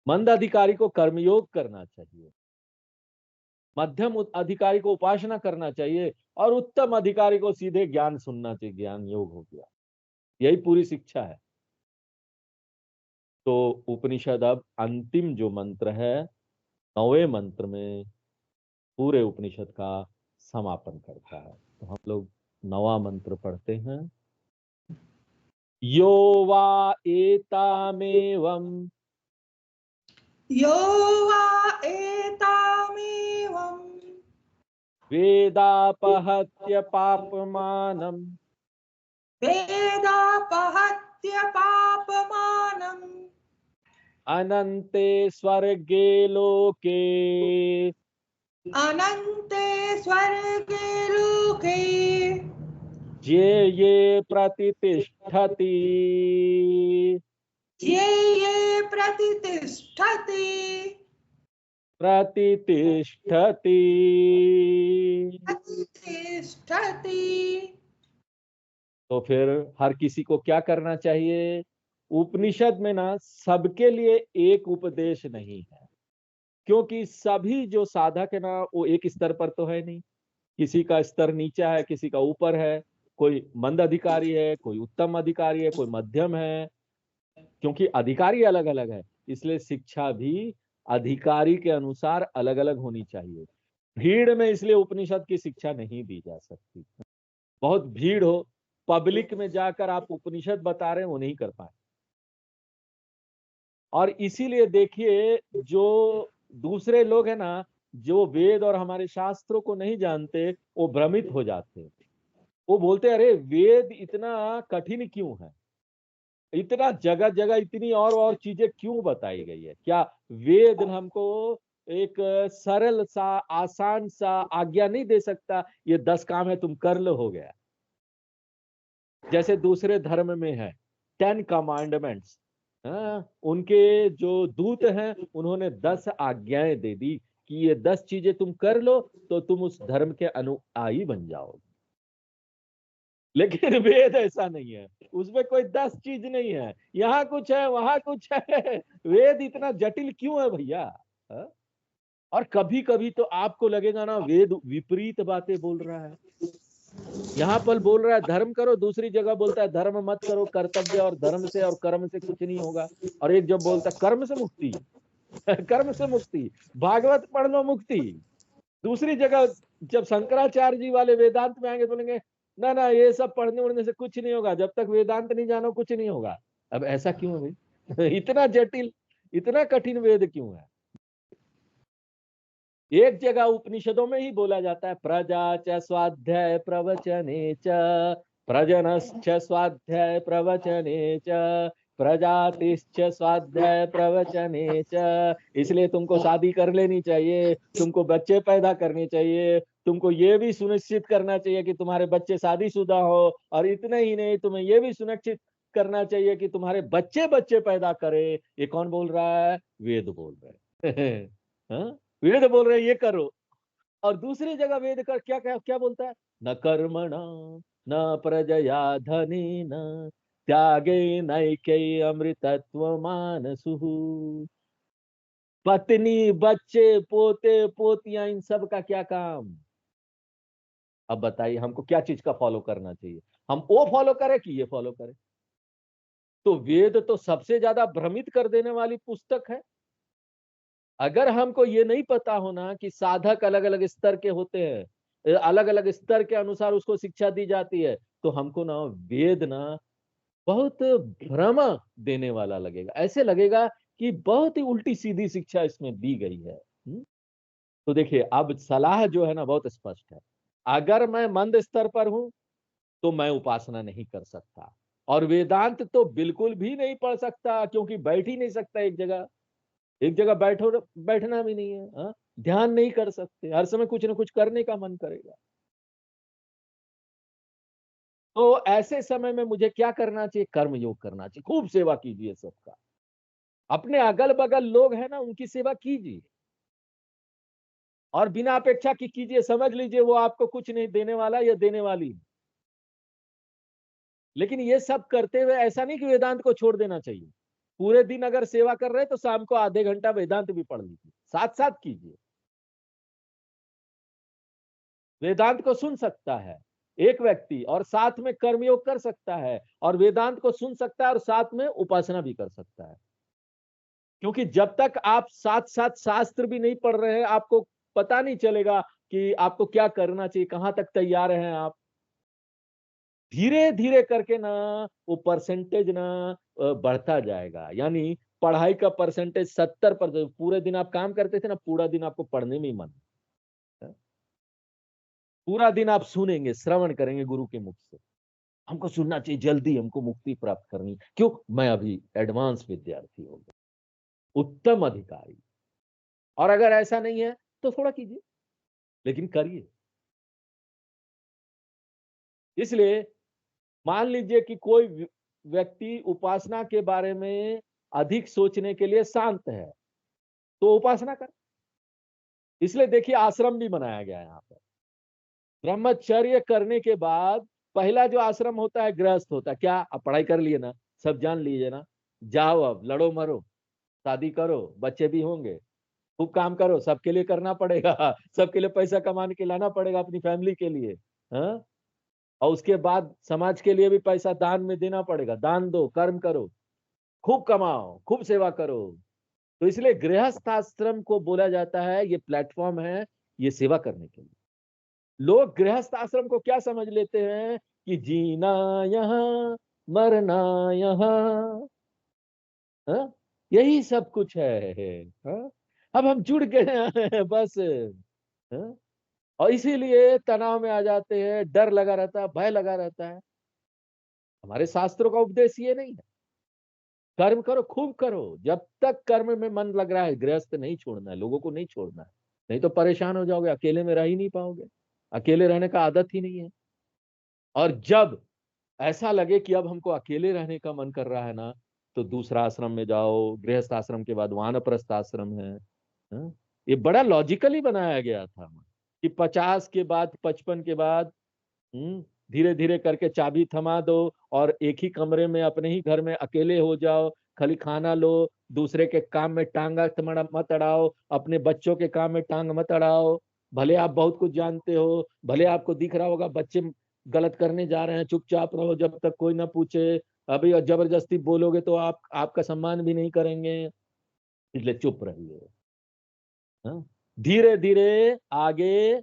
मंद अधिकारी को कर्मयोग करना चाहिए, मध्यम अधिकारी को उपासना करना चाहिए, और उत्तम अधिकारी को सीधे ज्ञान सुनना चाहिए। ज्ञान योग हो गया, यही पूरी शिक्षा है। तो उपनिषद अब अंतिम जो मंत्र है, 9वें मंत्र में पूरे उपनिषद का समापन करता है। तो हम लोग 9वां मंत्र पढ़ते हैं। यो वा एतामेवम् यो वा एतामेवम् वेदापहत्य पापमानम् वेदापहत्य पापमानम् अनन्ते स्वर्गे लोके अनन्ते स्वर्गे लोके ये प्रतितिष्ठति ये प्रतितिष्ठति प्रतितिष्ठति। प्रतितिष्ठति। तो फिर हर किसी को क्या करना चाहिए? उपनिषद में ना सबके लिए एक उपदेश नहीं है, क्योंकि सभी जो साधक है ना वो एक स्तर पर तो है नहीं। किसी का स्तर नीचा है, किसी का ऊपर है, कोई मंद अधिकारी है, कोई उत्तम अधिकारी है, कोई मध्यम है, क्योंकि अधिकारी अलग अलग है। इसलिए शिक्षा भी अधिकारी के अनुसार अलग अलग होनी चाहिए। भीड़ में इसलिए उपनिषद की शिक्षा नहीं दी जा सकती। बहुत भीड़ हो, पब्लिक में जाकर आप उपनिषद बता रहे हैं, वो नहीं कर पाए। और इसीलिए देखिए, जो दूसरे लोग हैं ना, जो वेद और हमारे शास्त्रों को नहीं जानते, वो भ्रमित हो जाते हैं। वो बोलते हैं, अरे वेद इतना कठिन क्यों है, इतना जगह जगह इतनी और चीजें क्यों बताई गई है? क्या वेद हमको एक सरल सा आसान सा आज्ञा नहीं दे सकता? ये 10 काम है, तुम कर लो, हो गया। जैसे दूसरे धर्म में है 10 कमांडमेंट्स, उनके जो दूत हैं उन्होंने 10 आज्ञाएं दे दी कि ये 10 चीजें तुम कर लो तो तुम उस धर्म के अनुयायी बन जाओगे। लेकिन वेद ऐसा नहीं है, उसमें कोई 10 चीज नहीं है, यहाँ कुछ है वहां कुछ है। वेद इतना जटिल क्यों है भैया? हाँ? और कभी कभी तो आपको लगेगा ना वेद विपरीत बातें बोल रहा है। यहाँ पर बोल रहा है धर्म करो, दूसरी जगह बोलता है धर्म मत करो, कर्तव्य और धर्म से और कर्म से कुछ नहीं होगा। और एक जब बोलता है कर्म से मुक्ति, कर्म से मुक्ति, भागवत पढ़ लो मुक्ति। दूसरी जगह जब शंकराचार्य जी वाले वेदांत में आएंगे तो बोलेंगे ना ना ये सब पढ़ने उड़ने से कुछ नहीं होगा, जब तक वेदांत नहीं जानो कुछ नहीं होगा। अब ऐसा क्यों है भाई? इतना जटिल, इतना कठिन वेद क्यों है? एक जगह उपनिषदों में ही बोला जाता है प्रजा च स्वाध्याय प्रवचने च, प्रजनश्च स्वाध्याय प्रवचने च, प्रजातिश्च स्वाध्याय प्रवचने च। इसलिए तुमको शादी कर लेनी चाहिए, तुमको बच्चे पैदा करने चाहिए, तुमको ये भी सुनिश्चित करना चाहिए कि तुम्हारे बच्चे शादीशुदा हो, और इतना ही नहीं, तुम्हें ये भी सुनिश्चित करना चाहिए कि तुम्हारे बच्चे बच्चे पैदा करे। ये कौन बोल रहा है? वेद बोल रहे हैं। हाँ? वेद बोल रहे हैं ये करो। और दूसरी जगह वेद कर क्या क्या क्या बोलता है? न कर्मणा न प्रजया धनेन त्यागे नैके अमृतत्व मानसुः। पत्नी बच्चे पोते पोतियां इन सब का क्या काम? अब बताइए हमको क्या चीज का फॉलो करना चाहिए? हम वो फॉलो करें कि ये फॉलो करें? तो वेद तो सबसे ज्यादा भ्रमित कर देने वाली पुस्तक है। अगर हमको ये नहीं पता होना कि साधक अलग अलग स्तर के होते हैं, अलग अलग स्तर के अनुसार उसको शिक्षा दी जाती है, तो हमको ना वेद ना बहुत भ्रम देने वाला लगेगा। ऐसे लगेगा कि बहुत ही उल्टी सीधी शिक्षा इसमें दी गई है। तो देखिए अब सलाह जो है ना बहुत स्पष्ट है। अगर मैं मंद स्तर पर हूं तो मैं उपासना नहीं कर सकता, और वेदांत तो बिल्कुल भी नहीं पढ़ सकता, क्योंकि बैठ ही नहीं सकता एक जगह। एक जगह बैठो, बैठना भी नहीं है। हाँ? ध्यान नहीं कर सकते, हर समय कुछ ना कुछ करने का मन करेगा। तो ऐसे समय में मुझे क्या करना चाहिए? कर्म योग करना चाहिए। खूब सेवा कीजिए सबका, अपने अगल बगल लोग हैं ना उनकी सेवा कीजिए, और बिना अपेक्षा की कीजिए। समझ लीजिए वो आपको कुछ नहीं देने वाला या देने वाली। लेकिन ये सब करते हुए ऐसा नहीं कि वेदांत को छोड़ देना चाहिए। पूरे दिन अगर सेवा कर रहे हैं तो शाम को आधे घंटा वेदांत भी पढ़ लीजिए, साथ साथ कीजिए। वेदांत को सुन सकता है एक व्यक्ति और साथ में कर्मयोग कर सकता है, और वेदांत को सुन सकता है और साथ में उपासना भी कर सकता है। क्योंकि जब तक आप साथ साथ शास्त्र भी नहीं पढ़ रहे हैं, आपको पता नहीं चलेगा कि आपको क्या करना चाहिए, कहां तक तैयार हैं आप। धीरे धीरे करके ना वो परसेंटेज ना बढ़ता जाएगा। यानी पढ़ाई का परसेंटेज 70%, पूरे दिन आप काम करते थे ना, पूरा दिन आपको पढ़ने में ही मन है। पूरा दिन आप सुनेंगे, श्रवण करेंगे गुरु के मुख से, हमको सुनना चाहिए, जल्दी हमको मुक्ति प्राप्त करनी, क्यों, मैं अभी एडवांस विद्यार्थी हो गया, उत्तम अधिकारी। और अगर ऐसा नहीं है तो थोड़ा कीजिए, लेकिन करिए। इसलिए मान लीजिए कि कोई व्यक्ति उपासना के बारे में अधिक सोचने के लिए शांत है, तो उपासना कर। इसलिए देखिए आश्रम भी बनाया गया है यहाँ पर। ब्रह्मचर्य करने के बाद पहला जो आश्रम होता है गृहस्थ होता है। क्या, अब पढ़ाई कर लिए ना, सब जान लीजिए ना, जाओ अब लड़ो मरो, शादी करो, बच्चे भी होंगे, खूब काम करो, सबके लिए करना पड़ेगा, सबके लिए पैसा कमाने के लाना पड़ेगा अपनी फैमिली के लिए, हाँ? और उसके बाद समाज के लिए भी पैसा दान में देना पड़ेगा, दान दो, कर्म करो, खूब कमाओ, खूब सेवा करो। तो इसलिए गृहस्थ आश्रम को बोला जाता है, ये प्लेटफॉर्म है ये सेवा करने के लिए। लोग गृहस्थ आश्रम को क्या समझ लेते हैं कि जीना यहाँ, मरना यहाँ, हाँ? यही सब कुछ है, हाँ? अब हम जुड़ गए हैं बस, हाँ? और इसीलिए तनाव में आ जाते हैं, डर लगा रहता है, भय लगा रहता है। हमारे शास्त्रों का उपदेश ये नहीं है। कर्म करो, खूब करो, जब तक कर्म में मन लग रहा है। गृहस्थ नहीं छोड़ना है, लोगों को नहीं छोड़ना है, नहीं तो परेशान हो जाओगे, अकेले में रह ही नहीं पाओगे, अकेले रहने का आदत ही नहीं है। और जब ऐसा लगे कि अब हमको अकेले रहने का मन कर रहा है ना, तो दूसरा आश्रम में जाओ। गृहस्थ आश्रम के बाद वानप्रस्थ आश्रम है, हाँ? ये बड़ा लॉजिकली बनाया गया था कि 50 के बाद, 55 के बाद धीरे धीरे करके चाबी थमा दो और एक ही कमरे में अपने ही घर में अकेले हो जाओ, खाली खाना लो, दूसरे के काम में टांग मत अड़ाओ, अपने बच्चों के काम में टांग मत अड़ाओ। भले आप बहुत कुछ जानते हो, भले आपको दिख रहा होगा बच्चे गलत करने जा रहे हैं, चुपचाप रहो जब तक कोई ना पूछे। अभी जबरदस्ती बोलोगे तो आप आपका सम्मान भी नहीं करेंगे, इसलिए चुप रहिए, हाँ? धीरे धीरे आगे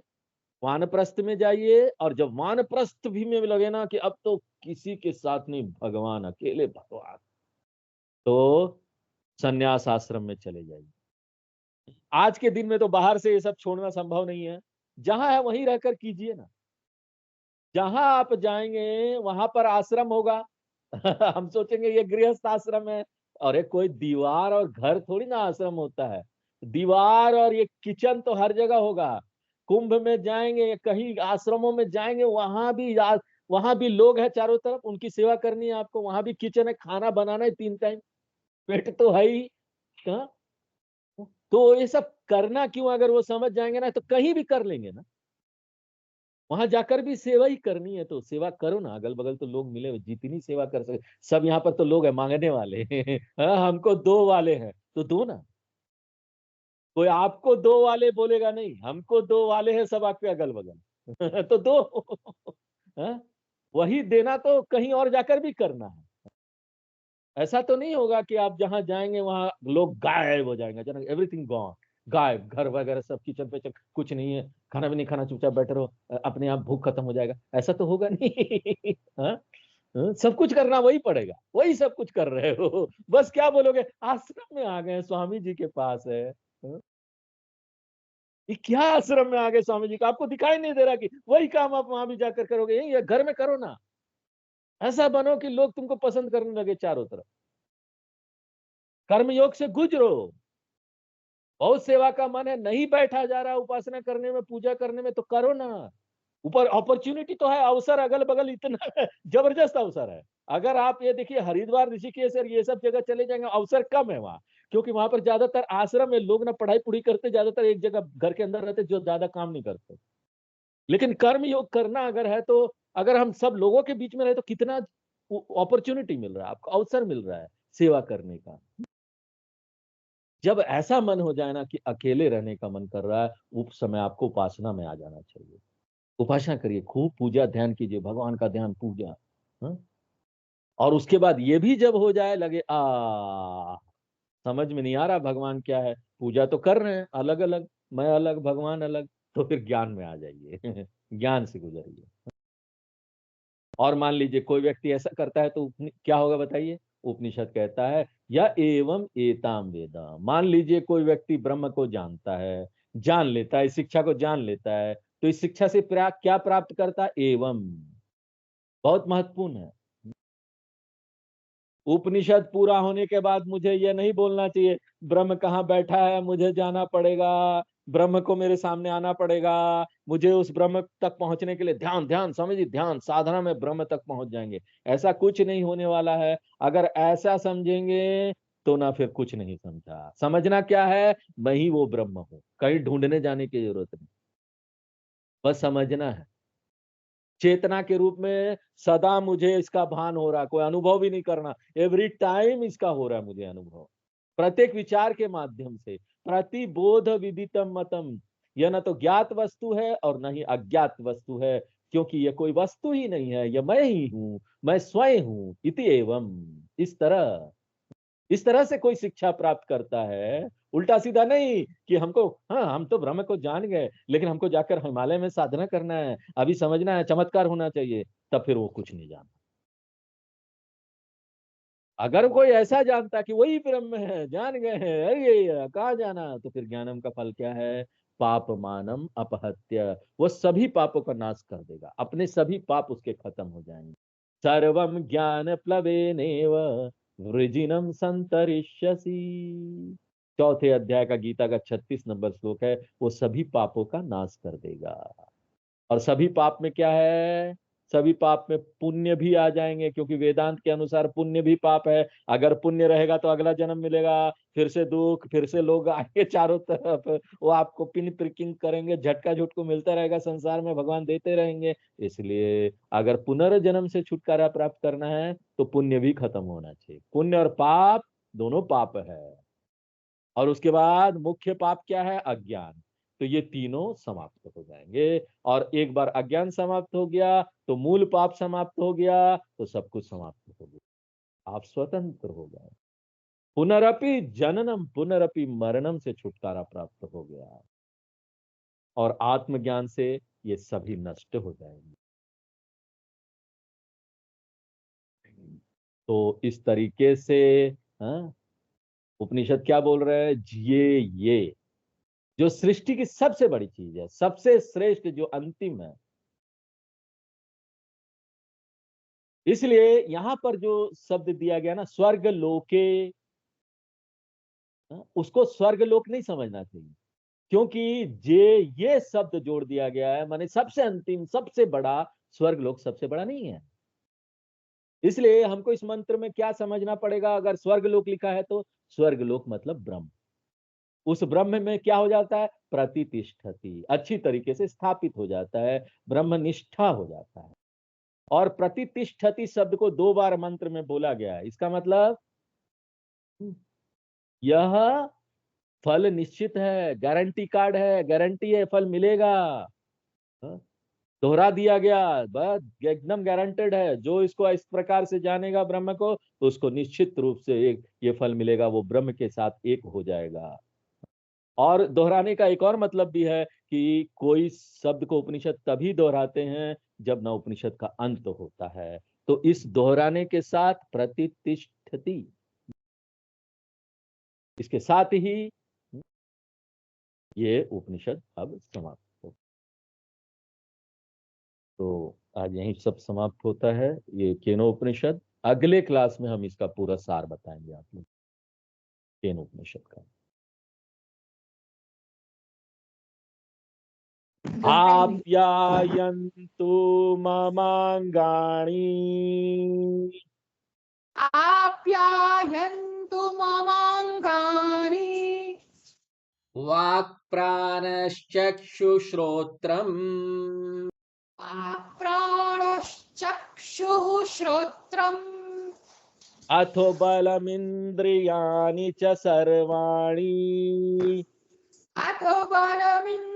वानप्रस्थ में जाइए, और जब वानप्रस्थ भी में लगे ना कि अब तो किसी के साथ नहीं, भगवान अकेले भगवान, तो संन्यास आश्रम में चले जाइए। आज के दिन में तो बाहर से ये सब छोड़ना संभव नहीं है, जहां है वहीं रहकर कीजिए ना। जहां आप जाएंगे वहां पर आश्रम होगा। हम सोचेंगे ये गृहस्थ आश्रम है, अरे कोई दीवार और घर थोड़ी ना आश्रम होता है। दीवार और ये किचन तो हर जगह होगा। कुंभ में जाएंगे, कहीं आश्रमों में जाएंगे, वहां भी लोग हैं चारों तरफ, उनकी सेवा करनी है आपको, वहां भी किचन है, खाना बनाना है 3 टाइम, पेट तो है ही, हाँ? तो ये सब करना क्यों, अगर वो समझ जाएंगे ना तो कहीं भी कर लेंगे ना। वहां जाकर भी सेवा ही करनी है तो सेवा करो ना, अगल बगल तो लोग मिले, जितनी सेवा कर सके। सब यहाँ पर तो लोग हैं मांगने वाले। हाँ, हमको 2 वाले हैं तो दो ना। कोई आपको 2 वाले बोलेगा नहीं, हमको 2 वाले हैं सब आपके अगल बगल। तो दो। हाँ? वही देना तो कहीं और जाकर भी करना है। ऐसा तो नहीं होगा कि आप जहां जाएंगे वहां लोग गायब हो जाएंगे, अचानक एवरीथिंग गॉन, गायब, घर वगैरह सब, किचन पे कुछ नहीं है, खाना भी नहीं खाना, चुपचाप बैठे रहो, अपने आप भूख खत्म हो जाएगा, ऐसा तो होगा नहीं। हाँ? हाँ? सब कुछ करना वही पड़ेगा, वही सब कुछ कर रहे हो, बस क्या बोलोगे, आश्रम में आ गए स्वामी जी के पास है। हाँ? ये क्या आश्रम में आ गए स्वामी जी का, आपको दिखाई नहीं दे रहा कि वही काम आप वहां भी जाकर करोगे, यही घर में करो ना। ऐसा बनो कि लोग तुमको पसंद करने लगे चारों तरफ। कर्मयोग से गुजरो। बहुत सेवा का मन है, नहीं बैठा जा रहा उपासना करने में, पूजा करने में, तो करो ना। ऊपर अपॉर्चुनिटी तो है, अवसर अगल बगल इतना है, जबरदस्त अवसर है। अगर आप ये देखिए हरिद्वार, ऋषिकेश और ये सब जगह चले जाएंगे, अवसर कम है वहां, क्योंकि वहां पर ज्यादातर आश्रम में लोग ना पढ़ाई पूरी करते, ज्यादातर एक जगह घर के अंदर रहते, जो ज्यादा काम नहीं करते। लेकिन कर्म योग करना अगर है तो, अगर हम सब लोगों के बीच में रहे तो कितना अपॉर्चुनिटी मिल रहा है आपको, अवसर मिल रहा है सेवा करने का। जब ऐसा मन हो जाए ना कि अकेले रहने का मन कर रहा है, उस समय आपको उपासना में आ जाना चाहिए। उपासना करिए, खूब पूजा ध्यान कीजिए, भगवान का ध्यान, पूजा, हाँ? और उसके बाद ये भी जब हो जाए, लगे समझ में नहीं आ रहा भगवान क्या है, पूजा तो कर रहे हैं अलग अलग, मैं अलग भगवान अलग, तो फिर ज्ञान में आ जाइए। ज्ञान से गुजरिए। और मान लीजिए कोई व्यक्ति ऐसा करता है तो क्या होगा बताइए, उपनिषद कहता है या एवं एताम वेदा। मान लीजिए कोई व्यक्ति ब्रह्म को जानता है, जान लेता है, शिक्षा को जान लेता है, तो इस शिक्षा से क्या प्राप्त करता है? एवं, बहुत महत्वपूर्ण है। उपनिषद पूरा होने के बाद मुझे यह नहीं बोलना चाहिए ब्रह्म कहाँ बैठा है, मुझे जाना पड़ेगा, ब्रह्म को मेरे सामने आना पड़ेगा, मुझे उस ब्रह्म तक पहुंचने के लिए ध्यान ध्यान समझिए, ध्यान साधना में ब्रह्म तक पहुंच जाएंगे। ऐसा कुछ नहीं होने वाला है। अगर ऐसा समझेंगे तो ना फिर कुछ नहीं समझा। समझना क्या है? मैं ही वो ब्रह्म हूं, कहीं ढूंढने जाने की जरूरत नहीं, बस समझना है। चेतना के रूप में सदा मुझे इसका भान हो रहा, कोई अनुभव भी नहीं करना, एवरी टाइम इसका हो रहा है मुझे अनुभव, प्रत्येक विचार के माध्यम से। प्रतिबोध विदितम मतम, यह न तो ज्ञात वस्तु है और न ही अज्ञात वस्तु है, क्योंकि यह कोई वस्तु ही नहीं है, यह मैं ही हूं, मैं स्वयं हूं। इति एवं, इस तरह से कोई शिक्षा प्राप्त करता है, उल्टा सीधा नहीं कि हमको, हाँ हम तो ब्रह्म को जान गए लेकिन हमको जाकर हिमालय में साधना करना है, अभी समझना है, चमत्कार होना चाहिए, तब फिर वो कुछ नहीं जानता। अगर कोई ऐसा जानता कि वही ब्रह्म है, जान गए हैं, अरे कहाँ जाना, तो फिर ज्ञानम का फल क्या है? पाप मानम अपहत्य, वो सभी पापों का नाश कर देगा, अपने सभी पाप उसके खत्म हो जाएंगे। सर्वम ज्ञान प्लवेनेव वृजिनम संतरिष्यसि। चौथे अध्याय का गीता का 36 नंबर श्लोक है, वो सभी पापों का नाश कर देगा। और सभी पाप में क्या है? सभी पाप में पुण्य भी आ जाएंगे, क्योंकि वेदांत के अनुसार पुण्य भी पाप है। अगर पुण्य रहेगा तो अगला जन्म मिलेगा, फिर से दुख, फिर से लोग आएंगे चारों तरफ, वो आपको पिन प्रिकिंग करेंगे, झटका झुटको मिलता रहेगा संसार में, भगवान देते रहेंगे। इसलिए अगर पुनर्जन्म से छुटकारा प्राप्त करना है तो पुण्य भी खत्म होना चाहिए। पुण्य और पाप दोनों पाप है। और उसके बाद मुख्य पाप क्या है? अज्ञान। तो ये तीनों समाप्त हो जाएंगे, और एक बार अज्ञान समाप्त हो गया तो मूल पाप समाप्त हो गया, तो सब कुछ समाप्त हो गया, आप स्वतंत्र हो गए। पुनरपि जननम पुनरपि मरणम से छुटकारा प्राप्त हो गया, और आत्मज्ञान से ये सभी नष्ट हो जाएंगे। तो इस तरीके से, हाँ, उपनिषद क्या बोल रहे हैं? ये जो सृष्टि की सबसे बड़ी चीज है, सबसे श्रेष्ठ, जो अंतिम है। इसलिए यहां पर जो शब्द दिया गया ना, स्वर्ग लोके, उसको स्वर्ग लोक नहीं समझना चाहिए, क्योंकि ये शब्द जोड़ दिया गया है, माने सबसे अंतिम, सबसे बड़ा। स्वर्ग लोक सबसे बड़ा नहीं है। इसलिए हमको इस मंत्र में क्या समझना पड़ेगा? अगर स्वर्ग लोक लिखा है तो स्वर्ग लोक मतलब ब्रह्म। उस ब्रह्म में क्या हो जाता है? प्रतिष्ठति, अच्छी तरीके से स्थापित हो जाता है, ब्रह्म निष्ठा हो जाता है। और प्रतिष्ठति शब्द को 2 बार मंत्र में बोला गया है। इसका मतलब यह फल निश्चित है, गारंटी कार्ड है, गारंटी है, फल मिलेगा। हाँ? दोहरा दिया गया, बस एकदम गारंटेड है। जो इसको इस प्रकार से जानेगा ब्रह्म को, तो उसको निश्चित रूप से एक ये फल मिलेगा, वो ब्रह्म के साथ एक हो जाएगा। और दोहराने का एक और मतलब भी है कि कोई शब्द को उपनिषद तभी दोहराते हैं जब ना उपनिषद का अंत होता है। तो इस दोहराने के साथ प्रतिष्ठति, इसके साथ ही ये उपनिषद अब समाप्त हो। तो आज यही सब समाप्त होता है, ये केनो उपनिषद। अगले क्लास में हम इसका पूरा सार बताएंगे आप लोग, केनो उपनिषद का। आप्यायन्तु ममांगानि आप्यायन्तु ममाङ्गानि वाक्प्राणश्चक्षुश्रोत्रम् प्राणश्चक्षुः श्रोत्रम् अथो बलमिन्द्रियाणि च सर्वाणि अथो बलमिन्द्रियाणि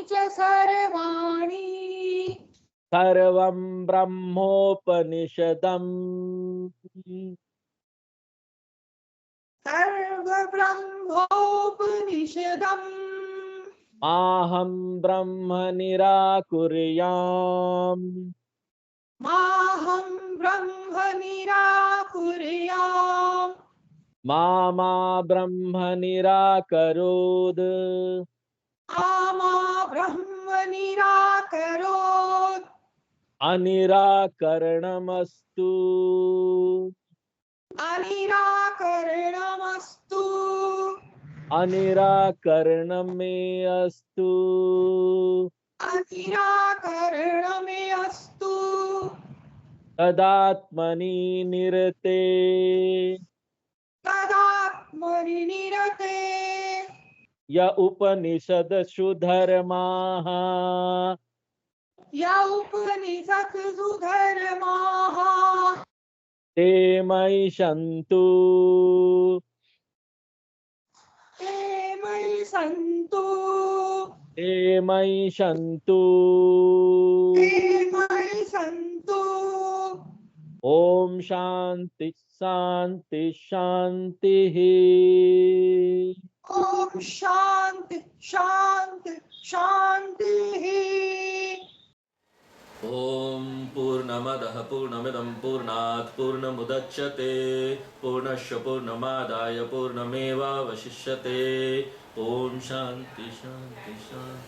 च सर्वाणि सर्वं ब्रह्मोपनिषदम् सर्वब्रह्मोपनिषदम् आहं ब्रह्म निराकुर्याम् माहं ब्रह्म निराकुर्याम् मा ब्रह्म निराकरोत् आमा ब्रह्म निराकरोत् अनिराकरणमस्तु अनिराकरणमस्तु अनिराकरणमे अस्तु अनिराकरणमे अस्तु तदात्मनि निरते तदात्मनि निरते य उपनिषदसु धर्माः य उपनिषत्सु धर्माः ते मयि सन्तु ते मयि सन्तु ते मयि सन्तु ते मयि सन्तु ॐ शान्ति शान्ति शान्तिः ॐ शान्ति शान्ति शान्तिः ॐ पूर्णमदः पूर्णमिदं पूर्णात् पूर्णमुदच्यते पूर्णस्य पूर्णमादाय पूर्णमेवावशिष्यते ॐ शान्ति शान्ति शान्ति